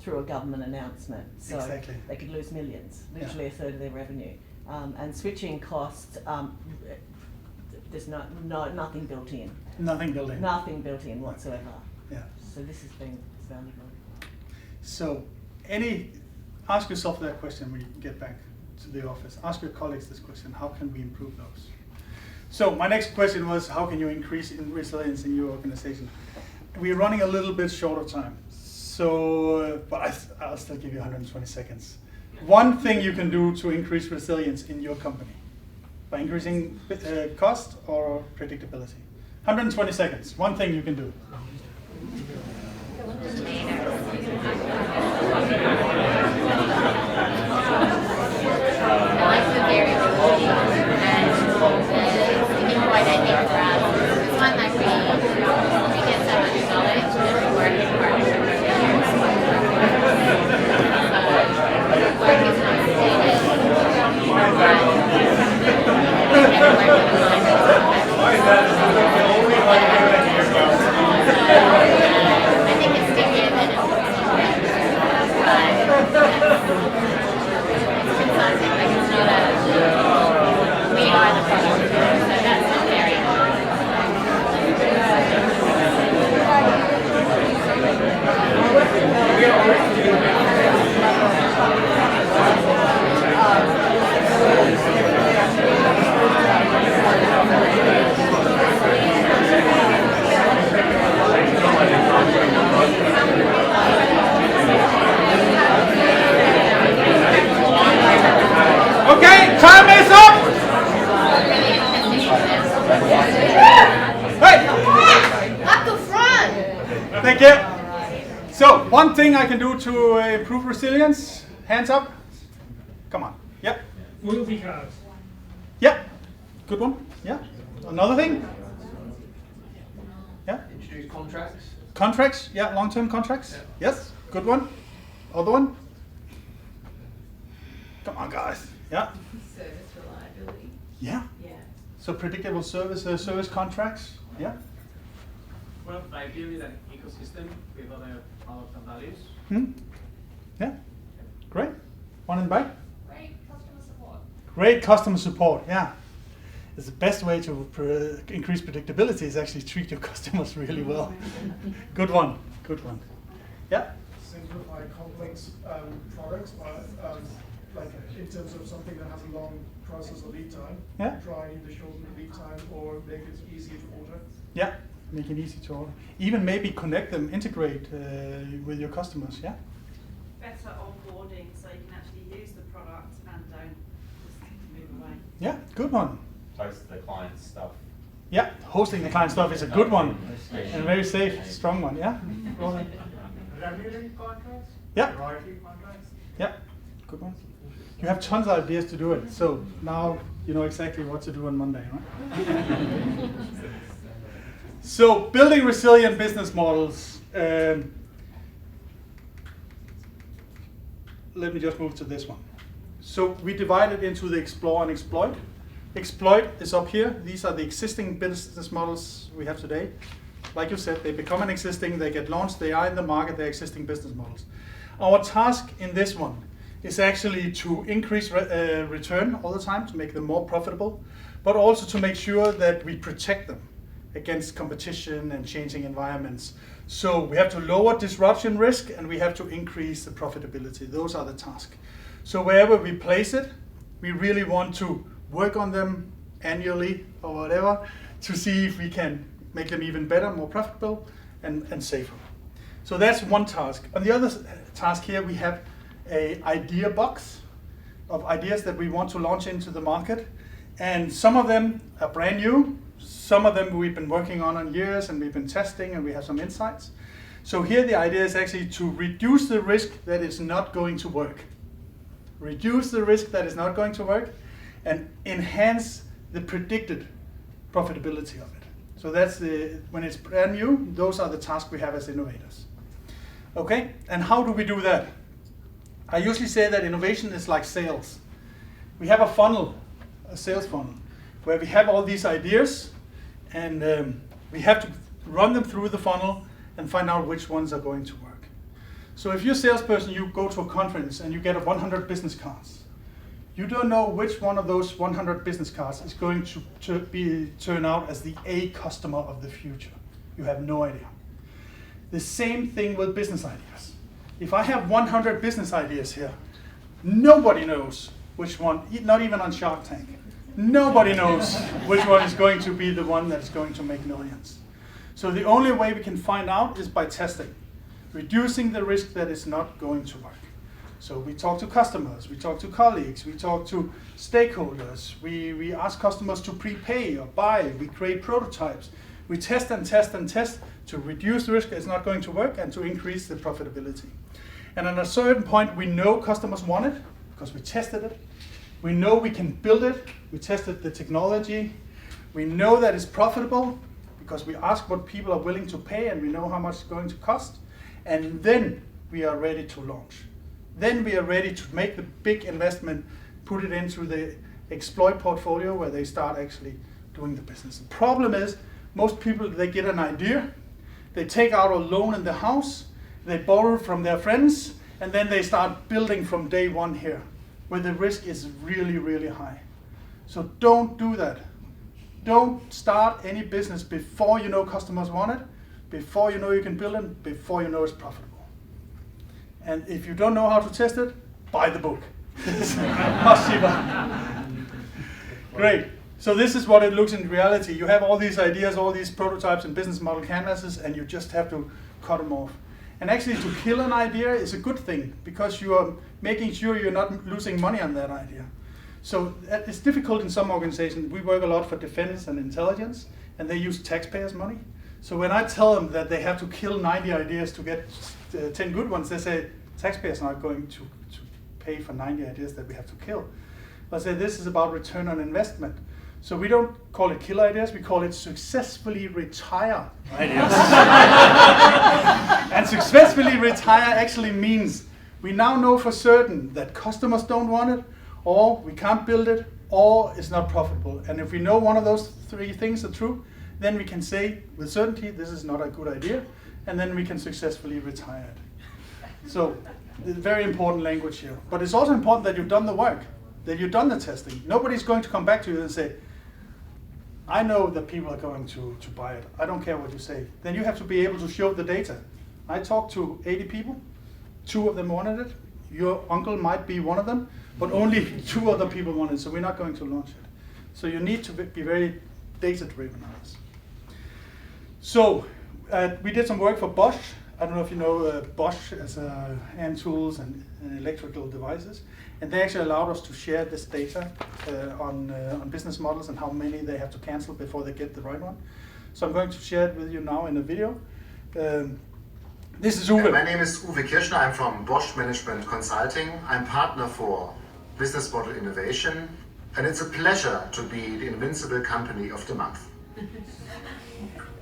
Through a government announcement. So exactly. They could lose millions, literally a third of their revenue. And switching costs, there's nothing built in. Nothing built in. Nothing built in whatsoever. Yeah. So this has been valuable. So, ask yourself that question when you get back to the office. Ask your colleagues this question: how can we improve those? So my next question was, how can you increase resilience in your organization? We're running a little bit short of time, so but I'll still give you 120 seconds. One thing you can do to increase resilience in your company by increasing cost or predictability. 120 seconds. One thing you can do. Okay, time is up! Hey! Up the front! Thank you. So, one thing I can do to improve resilience, hands up. Come on. Yep. Loyalty cards. Yep. Good one. Yeah. Another thing? Yeah. Introduce contracts. Contracts? Yeah, long-term contracts? Yeah. Yes. Good one. Other one? Come on, guys. Yeah. Service reliability. Yeah. Yeah. So predictable service contracts. Yeah. Well, ideally an ecosystem with other products and values. Yeah. Great. One in the back. Great customer support. Great customer support. Yeah. It's the best way to increase predictability is actually treat your customers really well. Good one. Good one. Yeah. Simplify complex products by, like in terms of something that has a long process or lead time. Yeah. Try either shorten the lead time or make it easier to order. Yeah. Make it easy to order. Even maybe connect them, integrate with your customers. Yeah. Better onboarding so you can actually use the product and don't just move away. Yeah. Good one. Host the client stuff. Yeah. Hosting the client stuff is a good one and very safe, strong one. Yeah. Revenue contracts? Yeah. Royalty contracts? Yeah. Good one. You have tons of ideas to do it. So now you know exactly what to do on Monday, right? So building resilient business models. Let me just move to this one. So we divide it into the explore and exploit. Exploit is up here. These are the existing business models we have today. Like you said, they become an existing, they get launched, they are in the market, they're existing business models. Our task in this one is actually to increase return all the time, to make them more profitable, but also to make sure that we protect them against competition and changing environments. So we have to lower disruption risk and we have to increase the profitability. Those are the tasks. So wherever we place it, we really want to work on them annually or whatever to see if we can make them even better, more profitable and safer. So that's one task. On the other task here, we have an idea box of ideas that we want to launch into the market. And some of them are brand new. Some of them we've been working on years and we've been testing and we have some insights. So here the idea is actually to reduce the risk that it's not going to work. Reduce the risk that is not going to work and enhance the predicted profitability of it. So that's when it's brand new, those are the tasks we have as innovators. Okay, and how do we do that? I usually say that innovation is like sales. We have a funnel, a sales funnel, where we have all these ideas and we have to run them through the funnel and find out which ones are going to work. So if you're a salesperson, you go to a conference and you get 100 business cards. You don't know which one of those 100 business cards is going to turn out as the A customer of the future. You have no idea. The same thing with business ideas. If I have 100 business ideas here, nobody knows which one, not even on Shark Tank, nobody knows which one is going to be the one that's going to make millions. So the only way we can find out is by testing, reducing the risk that it's not going to work. So we talk to customers, we talk to colleagues, we talk to stakeholders, we ask customers to prepay or buy, we create prototypes. We test and test and test to reduce the risk that it's not going to work and to increase the profitability. And at a certain point, we know customers want it because we tested it. We know we can build it. We tested the technology. We know that it's profitable because we ask what people are willing to pay and we know how much it's going to cost. And then we are ready to launch. Then we are ready to make the big investment, put it into the exploit portfolio where they start actually doing the business. The problem is most people, they get an idea, they take out a loan in the house, they borrow from their friends, and then they start building from day one here, where the risk is really, really high. So don't do that. Don't start any business before you know customers want it, before you know you can build it, before you know it's profitable. And if you don't know how to test it, buy the book. Much cheaper. Great. So this is what it looks in reality. You have all these ideas, all these prototypes and business model canvases, and you just have to cut them off. And actually to kill an idea is a good thing because you are making sure you're not losing money on that idea. So it's difficult in some organizations. We work a lot for defense and intelligence, and they use taxpayers' money. So when I tell them that they have to kill 90 ideas to get 10 good ones, they say, taxpayers are not going to pay for 90 ideas that we have to kill. I say this is about return on investment. So we don't call it kill ideas, we call it successfully retire ideas. And successfully retire actually means we now know for certain that customers don't want it, or we can't build it, or it's not profitable. And if we know one of those three things are true, then we can say with certainty this is not a good idea, and then we can successfully retire it. So it's very important language here. But it's also important that you've done the work, that you've done the testing. Nobody's going to come back to you and say, I know that people are going to buy it. I don't care what you say. Then you have to be able to show the data. I talked to 80 people. 2 of them wanted it. Your uncle might be one of them, but only 2 other people wanted it, so we're not going to launch it. So you need to be very data-driven on this. So we did some work for Bosch. I don't know if you know Bosch as hand tools and electrical devices. And they actually allowed us to share this data on business models and how many they have to cancel before they get the right one. So I'm going to share it with you now in a video. This is Uwe. My name is Uwe Kirschner. I'm from Bosch Management Consulting. I'm partner for Business Model Innovation. And it's a pleasure to be the Invincible Company of the Month.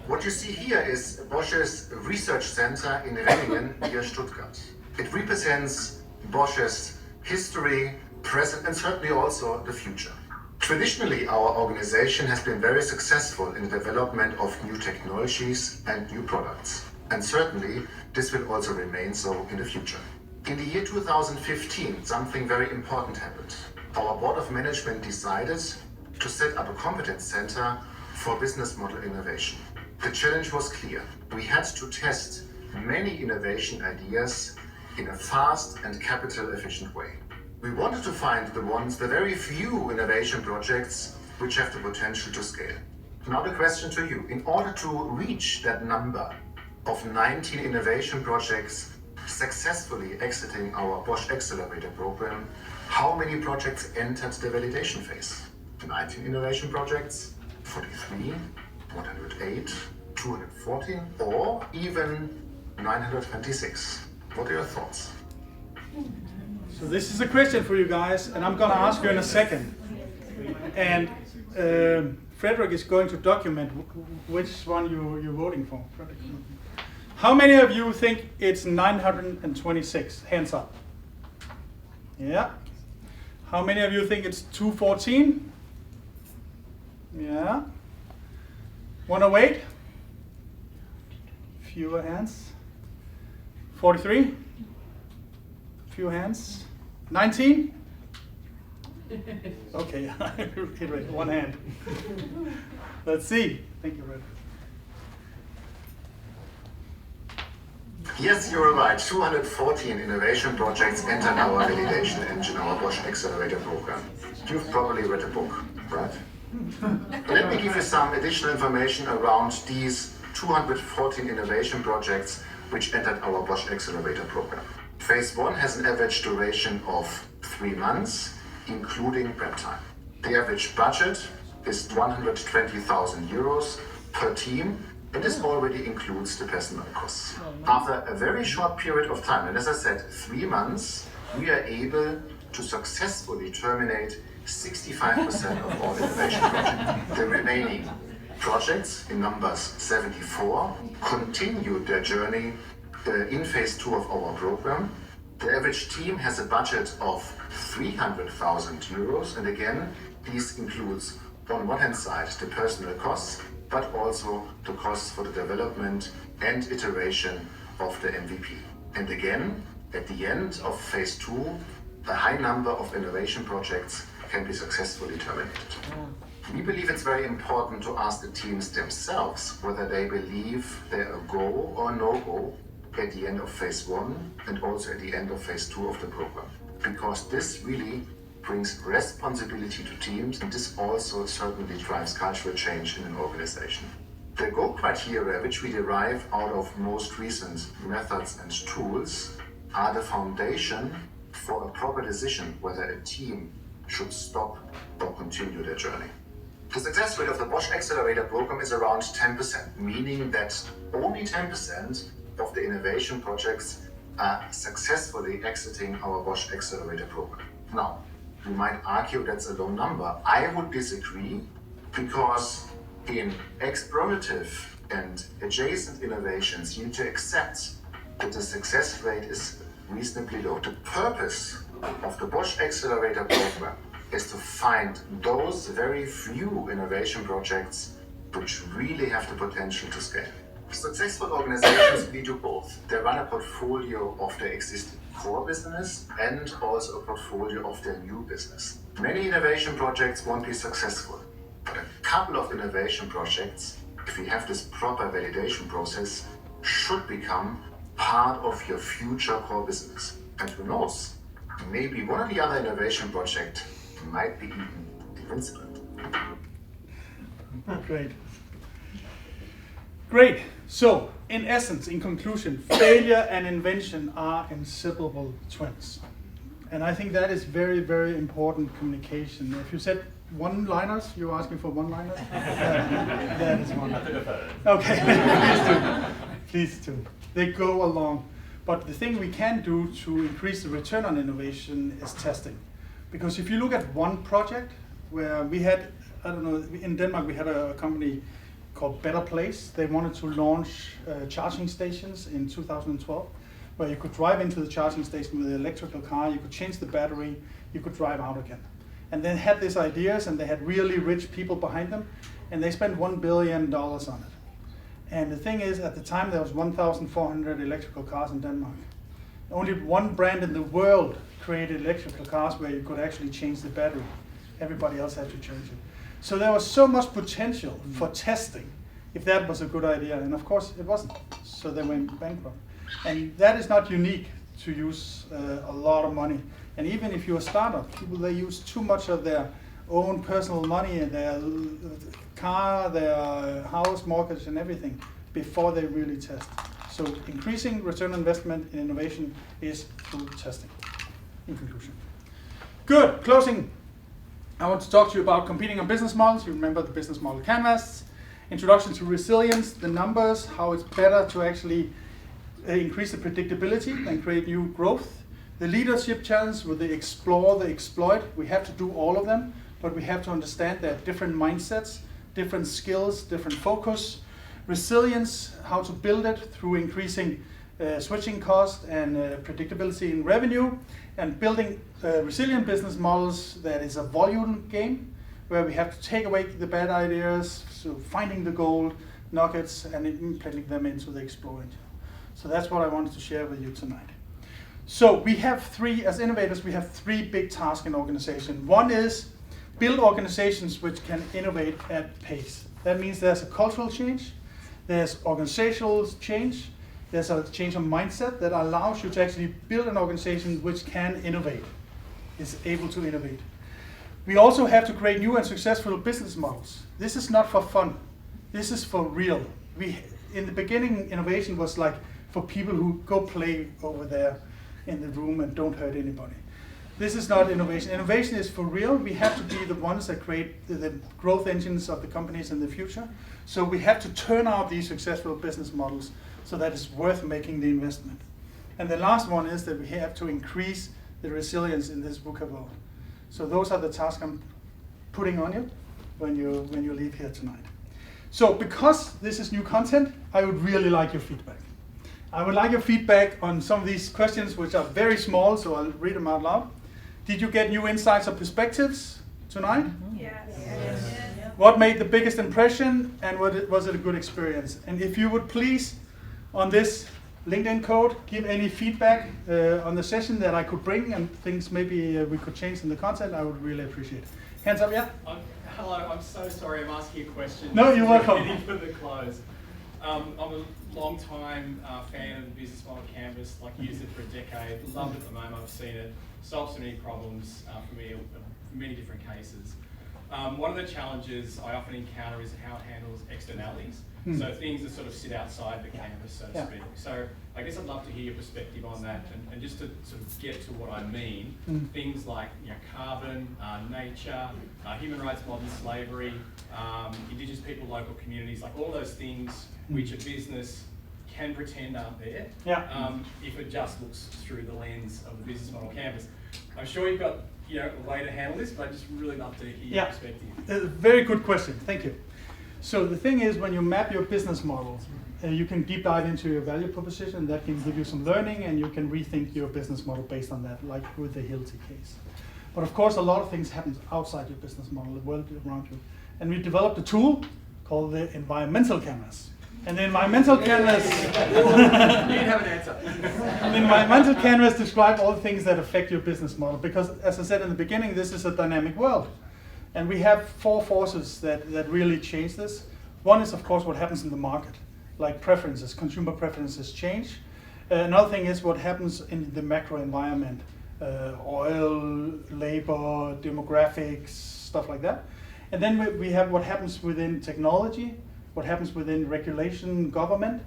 What you see here is Bosch's research center in Renningen near Stuttgart. It represents Bosch's history, present, and certainly also the future. Traditionally, our organization has been very successful in the development of new technologies and new products. And certainly, this will also remain so in the future. In the year 2015, something very important happened. Our board of management decided to set up a competence center for business model innovation. The challenge was clear. We had to test many innovation ideas in a fast and capital efficient way. We wanted to find the very few innovation projects which have the potential to scale. Now the question to you, in order to reach that number of 19 innovation projects successfully exiting our Bosch Accelerator program, how many projects entered the validation phase? 19 innovation projects, 43, 108, 214, or even 926. What are your thoughts? So this is a question for you guys, and I'm going to ask you in a second. And Frederick is going to document which one you're voting for. Frederick. How many of you think it's 926? Hands up. Yeah. How many of you think it's 214? Yeah. 108? Fewer hands. 43? Few hands. 19? Okay, one hand. Let's see. Thank you, Red. Yes, you're right. 214 innovation projects entered our validation engine, our Bosch Accelerator program. You've probably read the book, right? Let me give you some additional information around these 214 innovation projects which entered our Bosch Accelerator program. Phase 1 has an average duration of 3 months, including prep time. The average budget is 120,000 euros per team, and this already includes the personnel costs. After a very short period of time, and as I said, 3 months, we are able to successfully terminate 65% of all innovation projects. The remaining projects, in numbers 74, continued their journey in phase 2 of our program. The average team has a budget of 300,000 euros, and again, this includes, on one hand side, the personnel costs, but also the costs for the development and iteration of the MVP. And again, at the end of phase 2, a high number of innovation projects can be successfully terminated. We believe it's very important to ask the teams themselves whether they believe they're a go or no-go at the end of phase 1 and also at the end of phase 2 of the program. Because this really brings responsibility to teams, and this also certainly drives cultural change in an organization. The go criteria, which we derive out of most recent methods and tools, are the foundation for a proper decision whether a team should stop or continue their journey. The success rate of the Bosch Accelerator program is around 10%, meaning that only 10% of the innovation projects are successfully exiting our Bosch Accelerator program. Now, you might argue that's a low number. I would disagree, because in explorative and adjacent innovations, you need to accept that the success rate is reasonably low. The purpose of the Bosch Accelerator program is to find those very few innovation projects which really have the potential to scale. Successful organizations, we do both. They run a portfolio of their existing core business and also a portfolio of their new business. Many innovation projects won't be successful, but a couple of innovation projects, if we have this proper validation process, should become part of your future core business. And who knows, maybe one or the other innovation project might be even invincible. Great. Great. So, in essence, in conclusion, failure and invention are inseparable twins. And I think that is very, very important communication. If you said one-liners, you're asking for one-liners? That is one. Okay, please do. They go along. But the thing we can do to increase the return on innovation is testing. Because if you look at one project where we had, I don't know, in Denmark we had a company called Better Place. They wanted to launch charging stations in 2012, where you could drive into the charging station with an electrical car, you could change the battery, you could drive out again. And they had these ideas, and they had really rich people behind them, and they spent $1 billion on it. And the thing is, at the time there was 1,400 electrical cars in Denmark. Only one brand in the world created electrical cars where you could actually change the battery. Everybody else had to change it. So there was so much potential for testing if that was a good idea, and of course it wasn't. So they went bankrupt. And that is not unique to use a lot of money. And even if you're a startup, people, they use too much of their own personal money and their car, their house, mortgage, and everything before they really test. So increasing return on investment in innovation is through testing, in conclusion. Good, closing. I want to talk to you about competing on business models. You remember the business model canvas. Introduction to resilience, the numbers, how it's better to actually increase the predictability and create new growth. The leadership challenge with the explore, the exploit. We have to do all of them, but we have to understand that different mindsets, different skills, different focus. Resilience, how to build it through increasing switching cost and predictability in revenue, and building resilient business models that is a volume game, where we have to take away the bad ideas, so finding the gold nuggets and implementing them into the Explore engine. So that's what I wanted to share with you tonight. So we have as innovators, we have three big tasks in organization. One is build organizations which can innovate at pace. That means there's a cultural change, there's organizational change, there's a change of mindset that allows you to actually build an organization which can innovate, is able to innovate. We also have to create new and successful business models. This is not for fun. This is for real. In the beginning, innovation was like for people who go play over there in the room and don't hurt anybody. This is not innovation. Innovation is for real. We have to be the ones that create the growth engines of the companies in the future. So we have to turn out these successful business models so that it's worth making the investment. And the last one is that we have to increase the resilience in this VUCA world. So those are the tasks I'm putting on you when you leave here tonight. So because this is new content, I would really like your feedback. I would like your feedback on some of these questions, which are very small, so I'll read them out loud. Did you get new insights or perspectives tonight? Yes. What made the biggest impression, and was it a good experience? And if you would please, on this LinkedIn code, give any feedback on the session that I could bring and things maybe we could change in the content, I would really appreciate it. Hands up, yeah? Hello, I'm so sorry I'm asking a question. No, you're welcome. Ready for the close. I'm a long time fan of the business model canvas, like used it for a decade, loved it at the moment, I've seen it, solved so many problems for me in many different cases. One of the challenges I often encounter is how it handles externalities. So things that sort of sit outside the canvas, so to speak. So I guess I'd love to hear your perspective on that, and just to sort of get to what I mean, things like carbon, nature, human rights, modern slavery, indigenous people, local communities, like all those things which a business can pretend aren't there, if it just looks through the lens of the business model canvas. I'm sure you've got a way to handle this, but I'd just really love to hear your perspective. Very good question, thank you. So the thing is, when you map your business model, you can deep dive into your value proposition. That can give you some learning, and you can rethink your business model based on that, like with the Hilti case. But of course, a lot of things happen outside your business model, the world around you. And we developed a tool called the environmental canvas. And the environmental canvas, you didn't have an answer. The environmental canvas describes all the things that affect your business model, because as I said in the beginning, this is a dynamic world. And we have 4 forces that really change this. One is, of course, what happens in the market, like preferences, consumer preferences change. Another thing is what happens in the macro environment, oil, labor, demographics, stuff like that. And then we have what happens within technology, what happens within regulation, government.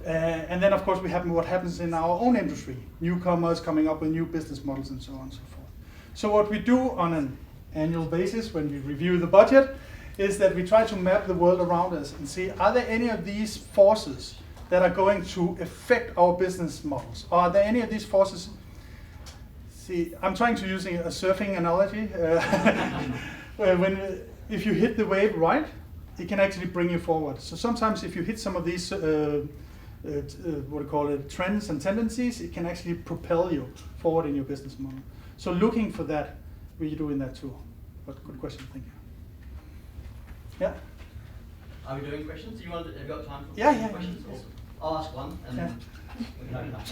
And then, of course, we have what happens in our own industry, newcomers coming up with new business models and so on and so forth. So what we do on an annual basis when we review the budget is that we try to map the world around us and see, are there any of these forces that are going to affect our business models? Are there any of these forces? See, I'm trying to use a surfing analogy. If you hit the wave right, it can actually bring you forward. So sometimes if you hit some of these trends and tendencies, it can actually propel you forward in your business model. So looking for that, we do in that tool. But good question, thank you. Yeah? Are we doing questions? Have you got time for questions? Yeah. I'll ask one, and then we can open up.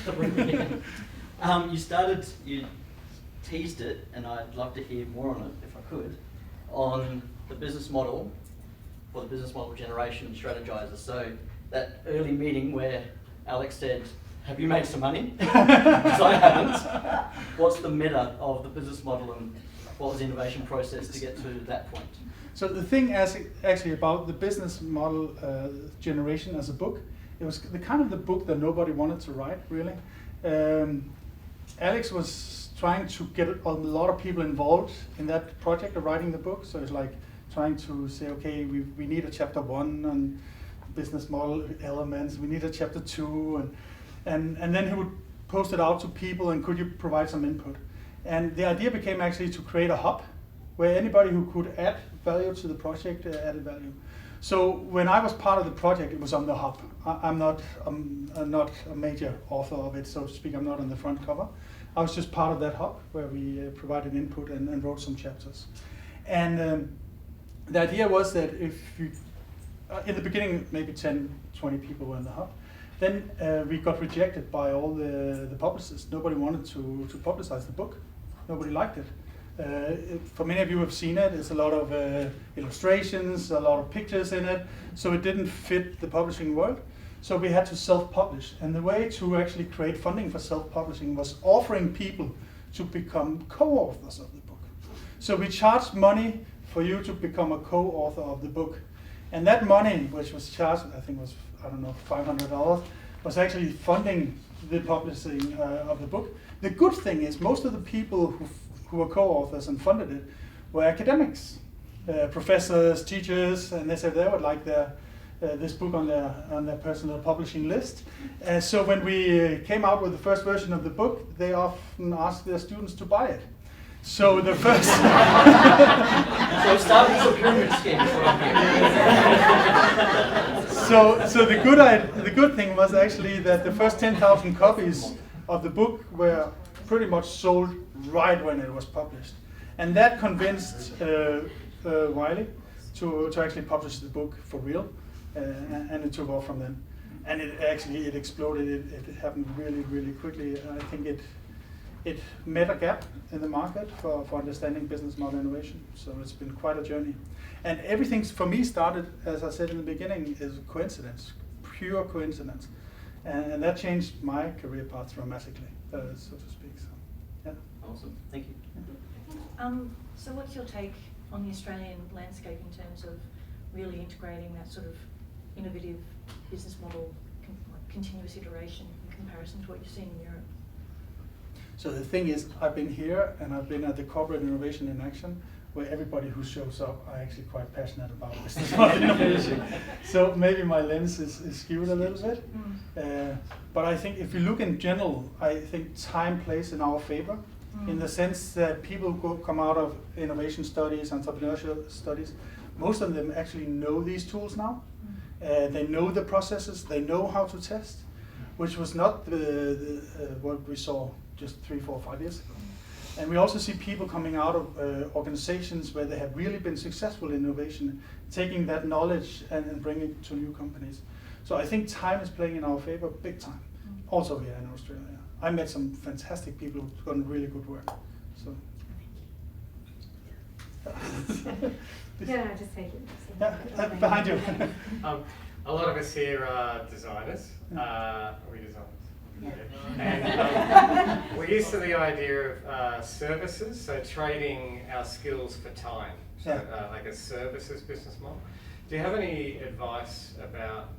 You teased it, and I'd love to hear more on it if I could, on the business model for the business model generation Strategyzer. So that early meeting where Alex said, have you made some money? Because I haven't. What's the meta of the business model and what was the innovation process to get to that point? So the thing actually about the business model generation as a book, it was the kind of the book that nobody wanted to write, really. Alex was trying to get a lot of people involved in that project of writing the book. So it's like trying to say, okay, we need a chapter 1 on business model elements, we need a chapter 2, and then he would post it out to people and could you provide some input. And the idea became actually to create a hub where anybody who could add value to the project added value. So when I was part of the project, it was on the hub. I'm not a major author of it, so to speak. I'm not on the front cover. I was just part of that hub where we provided input and wrote some chapters. And the idea was that if you, in the beginning, maybe 10, 20 people were in the hub. Then we got rejected by all the publicists. Nobody wanted to publicize the book. Nobody liked it. For many of you who have seen it, there's a lot of illustrations, a lot of pictures in it, so it didn't fit the publishing world. So we had to self-publish. And the way to actually create funding for self-publishing was offering people to become co-authors of the book. So we charged money for you to become a co-author of the book. And that money, which was charged, I think was, I don't know, $500, was actually funding the publishing of the book. The good thing is most of the people who were co-authors and funded it were academics, professors, teachers, and they said they would like this book on their personal publishing list. So when we came out with the first version of the book, they often asked their students to buy it. So the first... So starting as a pyramid scheme. So the good thing was actually that the first 10,000 copies of the book were pretty much sold right when it was published. And that convinced Wiley to actually publish the book for real. And it took off from then. And it exploded. It happened really, really quickly. I think it met a gap in the market for understanding business model innovation. So it's been quite a journey. And everything for me started, as I said in the beginning, is coincidence, pure coincidence. And that changed my career path dramatically, so to speak. So, yeah. Awesome, thank you. So what's your take on the Australian landscape in terms of really integrating that sort of innovative business model, continuous iteration in comparison to what you've seen in Europe? So the thing is, I've been here and I've been at the Corporate Innovation in Action, where everybody who shows up are actually quite passionate about business model innovation. So maybe my lens is skewed a little bit. But I think if you look in general, I think time plays in our favor, in the sense that people who come out of innovation studies, entrepreneurship studies, most of them actually know these tools now. They know the processes, they know how to test, which was not what we saw just 3, 4, 5 years ago. And we also see people coming out of organizations where they have really been successful in innovation, taking that knowledge and bringing it to new companies. So I think time is playing in our favor big time, also here in Australia. I met some fantastic people who've done really good work. So. Yeah, just take it. Yeah, behind you. A lot of us here are designers. Are we designers? Yeah. And we're used to the idea of services, so trading our skills for time, so like a services business model. Do you have any advice about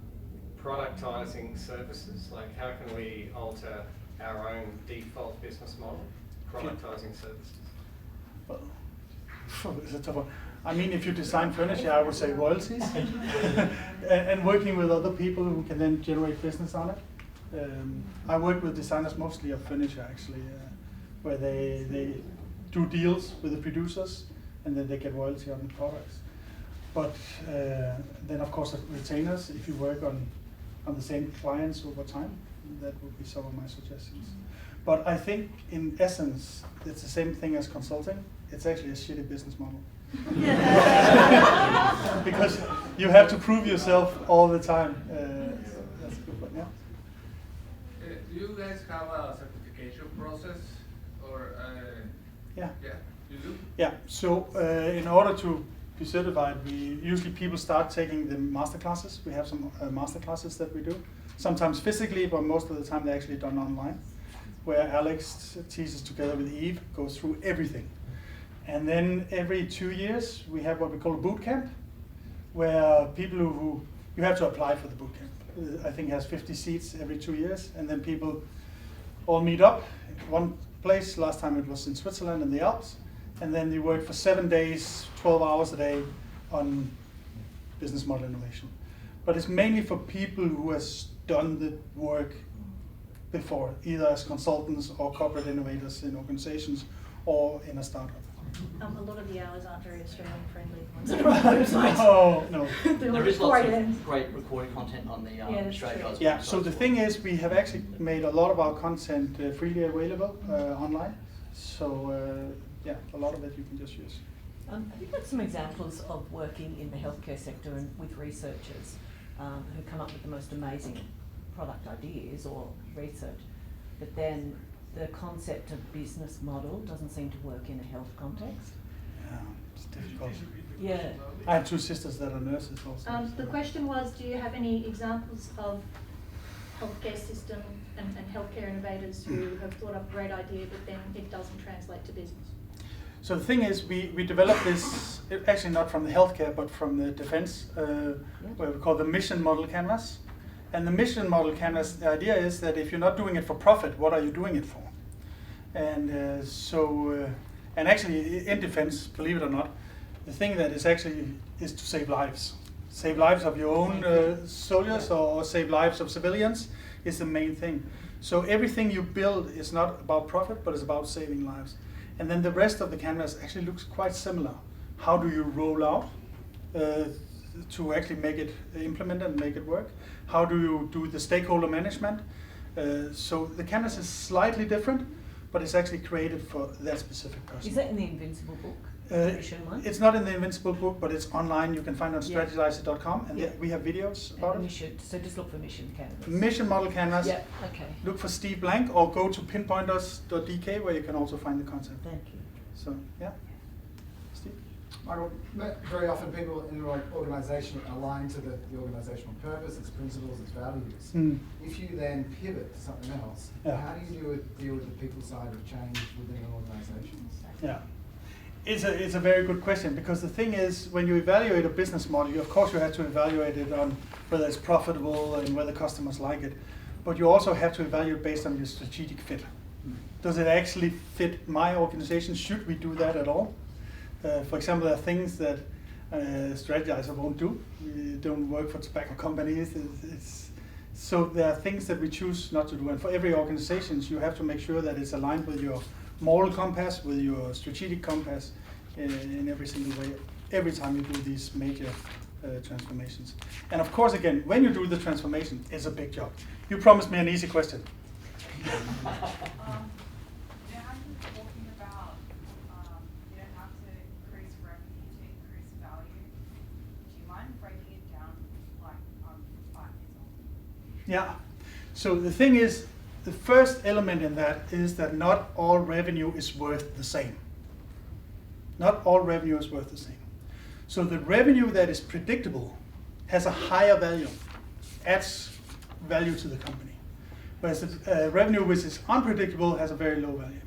productizing services? Like how can we alter our own default business model, productizing services? It's a tough one. I mean, if you design furniture, I would say royalties, and working with other people who can then generate business on it. I work with designers mostly of furniture, actually, where they do deals with the producers, and then they get royalty on the products. But then, of course, retainers, if you work on the same clients over time, that would be some of my suggestions. But I think, in essence, it's the same thing as consulting. It's actually a shitty business model. Because you have to prove yourself all the time. That's a good one, yeah. Do you guys have a certification process, or yeah, you do? Yeah, so in order to be certified, usually people start taking the master classes. We have some master classes that we do, sometimes physically, but most of the time they're actually done online, where Alex teaches together with Eve, goes through everything. And then every 2 years, we have what we call a boot camp, where people you have to apply for the boot camp. I think it has 50 seats every 2 years, and then people all meet up in one place. Last time it was in Switzerland in the Alps, and then you work for 7 days, 12 hours a day on business model innovation. But it's mainly for people who has done the work before, either as consultants or corporate innovators in organizations or in a startup. A lot of the hours aren't very Australian friendly ones that are on the website. No. There is lots of great recorded content on the Strategyzer. Yeah, so the thing is, we have actually made a lot of our content freely available online. So yeah, a lot of it you can just use. Have you got some examples of working in the healthcare sector and with researchers who come up with the most amazing product ideas or research, but then the concept of business model doesn't seem to work in a health context? Yeah, it's difficult. Yeah. I have two sisters that are nurses also. The question was, do you have any examples of healthcare system and healthcare innovators who have thought up a great idea, but then it doesn't translate to business? So the thing is, we developed this, actually not from the healthcare, but from the defense, where we call the mission model canvas. And the mission model canvas, the idea is that if you're not doing it for profit, what are you doing it for? And and actually in defense, believe it or not, the thing that is actually is to save lives. Save lives of your own soldiers or save lives of civilians is the main thing. So everything you build is not about profit, but it's about saving lives. And then the rest of the canvas actually looks quite similar. How do you roll out to actually make it implemented and make it work? How do you do the stakeholder management? So the canvas is slightly different, but it's actually created for that specific person. Is that in the Invincible book? It's not in the Invincible book, but it's online. You can find it on Strategyzer.com, and we have videos about it. So just look for Mission Canvas. Mission Model Canvas. Yeah, okay. Look for Steve Blank or go to pinpointers.dk where you can also find the content. Thank you. So, yeah. Steve? Michael, very often people in an organisation align to the organisational purpose, its principles, its values. If you then pivot to something else, how do you deal with the people side of change within an organisation? Yeah. It's a very good question, because the thing is, when you evaluate a business model, of course you have to evaluate it on whether it's profitable and whether customers like it, but you also have to evaluate based on your strategic fit. Does it actually fit my organization? Should we do that at all? For example, there are things that Strategyzer won't do. We don't work for tobacco companies. So there are things that we choose not to do, and for every organization you have to make sure that it's aligned with your moral compass, with your strategic compass in every single way, every time you do these major transformations. And of course, again, when you do the transformation, it's a big job. You promised me an easy question. Yeah, so the thing is, the first element in that is that not all revenue is worth the same. Not all revenue is worth the same. So the revenue that is predictable has a higher value, adds value to the company. Whereas the revenue which is unpredictable has a very low value.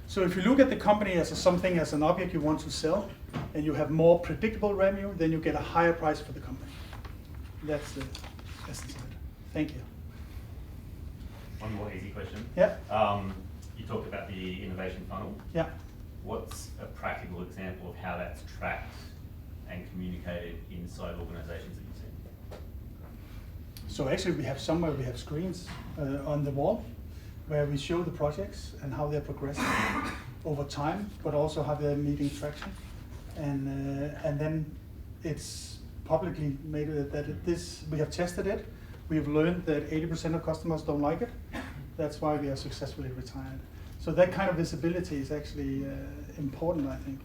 So if you look at the company as something, as an object you want to sell, and you have more predictable revenue, then you get a higher price for the company. That's the essence of it. Thank you. One more easy question. Yeah. You talked about the innovation funnel. Yeah. What's a practical example of how that's tracked and communicated inside organizations that you've seen? So actually we have somewhere we have screens on the wall where we show the projects and how they're progressing over time, but also how they're meeting traction. And then it's publicly made that we have tested it. We have learned that 80% of customers don't like it. That's why we are successfully retired. So that kind of visibility is actually important, I think.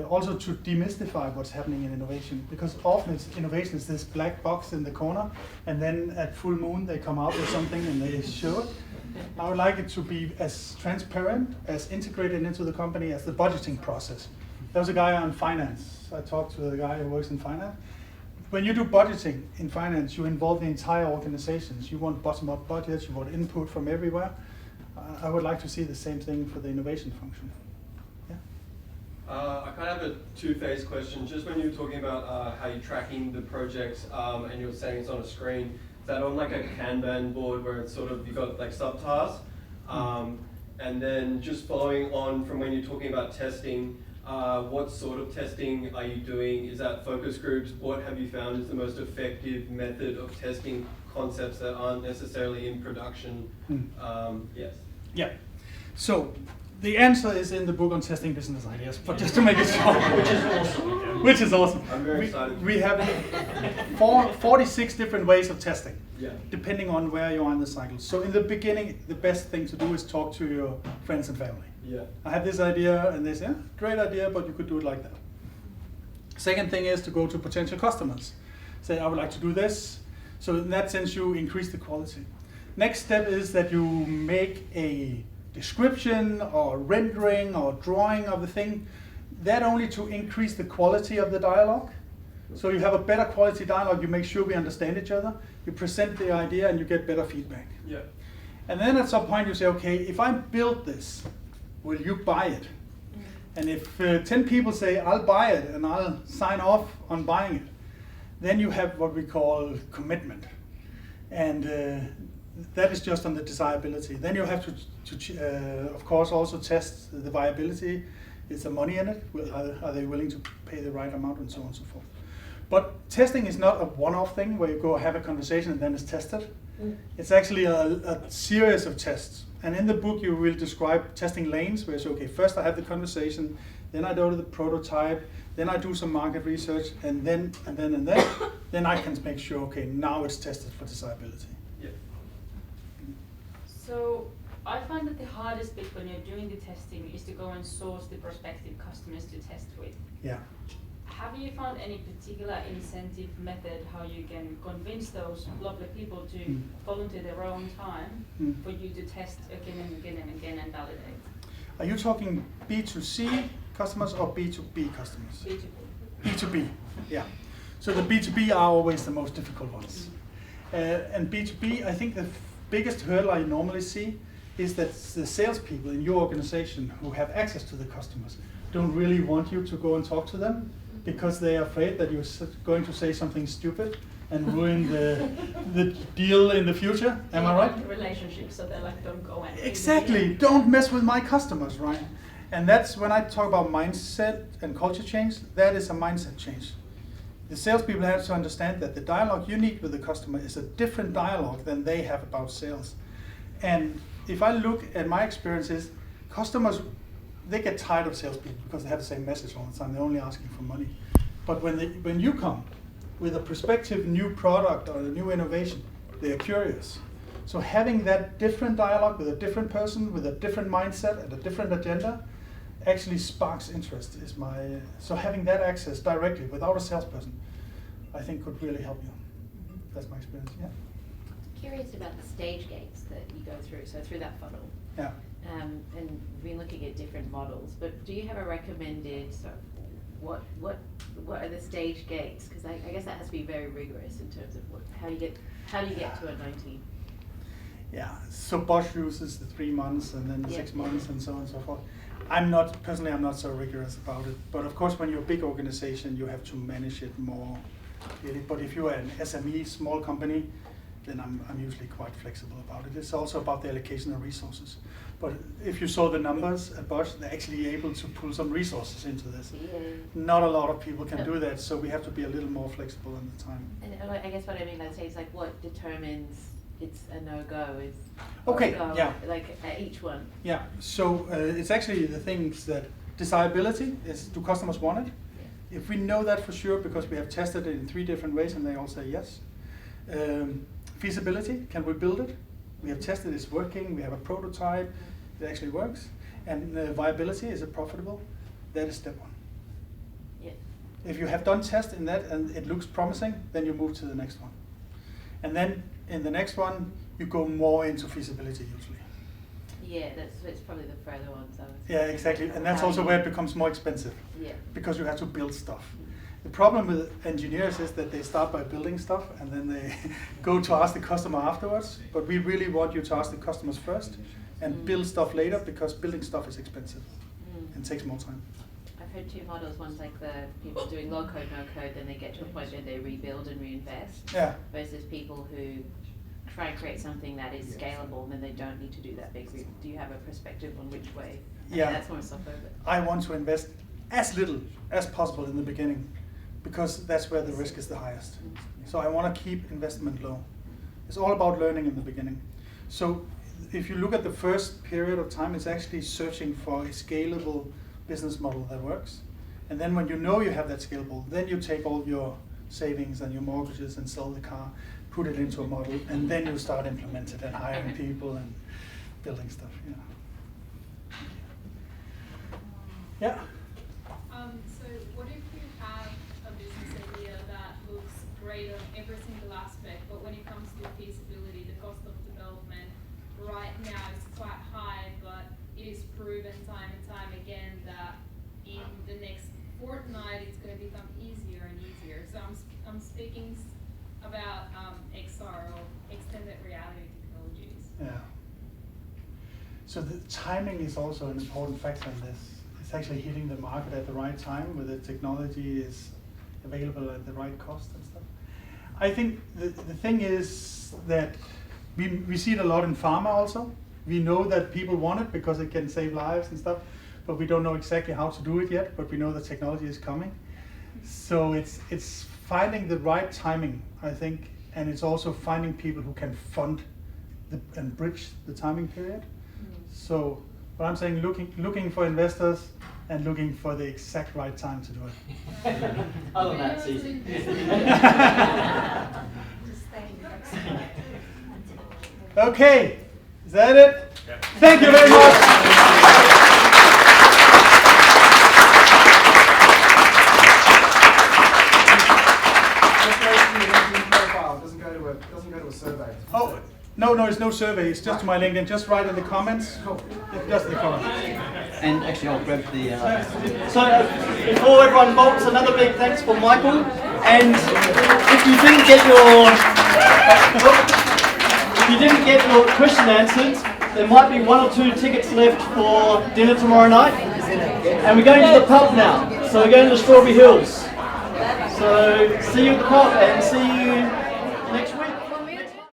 Also to demystify what's happening in innovation, because often innovation is this black box in the corner, and then at full moon they come out with something and they show it. I would like it to be as transparent, as integrated into the company as the budgeting process. There was a guy on finance. I talked to the guy who works in finance. When you do budgeting in finance, you involve the entire organizations. You want bottom-up budgets, you want input from everywhere. I would like to see the same thing for the innovation function. Yeah. I kind of have a two-phase question. Just when you were talking about how you're tracking the projects and you're saying it's on a screen, is that on like a Kanban board where it's sort of, you've got like subtasks? And then just following on from when you're talking about testing, what sort of testing are you doing? Is that focus groups? What have you found is the most effective method of testing concepts that aren't necessarily in production? Yes. Yeah. So the answer is in the book on testing business ideas, but just to make it short. Which is awesome. Which is awesome. I'm very excited. We have 46 different ways of testing, Yeah. depending on where you are in the cycle. So in the beginning, the best thing to do is talk to your friends and family. Yeah. I have this idea, and they say, great idea, but you could do it like that. Second thing is to go to potential customers. Say, I would like to do this. So in that sense, you increase the quality. Next step is that you make a description or rendering or drawing of the thing. That only to increase the quality of the dialogue. So you have a better quality dialogue, you make sure we understand each other, you present the idea and you get better feedback. Yeah. And then at some point you say, okay, if I build this, will you buy it? And if 10 people say, I'll buy it and I'll sign off on buying it, then you have what we call commitment. And that is just on the desirability. Then you have to of course, also test the viability. Is there money in it? Are they willing to pay the right amount and so on and so forth? But testing is not a one-off thing where you go have a conversation and then it's tested. It's actually a series of tests. And in the book you will describe testing lanes where you say, okay, first I have the conversation, then I go to the prototype, then I do some market research, and then then I can make sure, okay, now it's tested for desirability. Yeah. So I find that the hardest bit when you're doing the testing is to go and source the prospective customers to test with. Yeah. Have you found any particular incentive method how you can convince those lovely people to volunteer their own time for you to test again and again and again and validate? Are you talking B2C customers or B2B customers? B2B. B2B, yeah. So the B2B are always the most difficult ones. And B2B, I think the biggest hurdle I normally see is that the salespeople in your organization who have access to the customers don't really want you to go and talk to them because they are afraid that you're going to say something stupid and ruin the deal in the future. Am I right? Relationships, so they're like, don't go and. Exactly, don't mess with my customers, right? And that's when I talk about mindset and culture change, that is a mindset change. The salespeople have to understand that the dialogue you need with the customer is a different dialogue than they have about sales. And if I look at my experiences, customers, they get tired of salespeople because they have the same message all the time. They're only asking for money. But when you come with a prospective new product or a new innovation, they are curious. So having that different dialogue with a different person, with a different mindset and a different agenda, actually sparks interest. So having that access directly without a salesperson, I think could really help you. That's my experience. Yeah. Curious about the stage gates that you go through, so through that funnel. Yeah. And we've been looking at different models, but do you have a recommended, so what are the stage gates? Because I guess that has to be very rigorous in terms of how do you get to a 90? Yeah, so Bosch uses the 3 months and then 6 months and so on and so forth. Personally, I'm not so rigorous about it. But of course, when you're a big organization, you have to manage it more. But if you're an SME, small company, then I'm usually quite flexible about it. It's also about the allocation of resources. But if you saw the numbers at Bosch, they're actually able to pull some resources into this. Yeah. Not a lot of people can do that, so we have to be a little more flexible in the time. And I guess what I mean by say is like what determines it's a no-go is okay, go, yeah. Like at each one. Yeah, so it's actually the things that desirability is, do customers want it? Yeah. If we know that for sure because we have tested it in 3 different ways and they all say yes. Feasibility, can we build it? We have tested it's working, we have a prototype, it actually works. And viability, is it profitable? That is step 1. Yeah. If you have done tests in that and it looks promising, then you move to the next one. And then in the next one, you go more into feasibility usually. Yeah, that's probably the further ones. Yeah, exactly, and that's also where it becomes more expensive. Yeah. Because you have to build stuff. The problem with engineers is that they start by building stuff and then they go to ask the customer afterwards. But we really want you to ask the customers first and build stuff later, because building stuff is expensive and takes more time. I've heard two models. One's like the people doing low code, no code, then they get to a point where they rebuild and reinvest. Yeah. Versus people who try and create something that is scalable and then they don't need to do that big. Do you have a perspective on which way? Yeah. That's more software. But I want to invest as little as possible in the beginning, because that's where the risk is the highest. So I want to keep investment low. It's all about learning in the beginning. So if you look at the first period of time, it's actually searching for a scalable business model that works. And then when you know you have that scalable, then you take all your savings and your mortgages and sell the car, put it into a model, and then you start implementing and hiring people and building stuff. Yeah. So what if you have a business idea that looks great on every single aspect, but when it comes to feasibility, the cost of development right now is quite high, but it is proven time and time again that in the next fortnight it's going to become easier and easier. So I'm speaking about XR, or extended reality technologies. Yeah. So the timing is also an important factor in this. It's actually hitting the market at the right time, where the technology is available at the right cost and stuff. I think the thing is that we see it a lot in pharma also. We know that people want it because it can save lives and stuff, but we don't know exactly how to do it yet, but we know the technology is coming. So it's finding the right timing, I think, and it's also finding people who can fund and bridge the timing period. So what I'm saying, looking for investors and looking for the exact right time to do it. Other than that, it's easy. Okay, is that it? Yeah. Thank you very much. Doesn't go to a survey. Oh, no, it's no survey. It's just to my LinkedIn. Just write in the comments. Cool. Just in the comments. And actually, I'll grab the. So before everyone bolts, another big thanks for Michael. And if you didn't get your question answered, there might be 1 or 2 tickets left for dinner tomorrow night. And we're going to the pub now. So we're going to Strawberry Hills. So see you at the pub and see you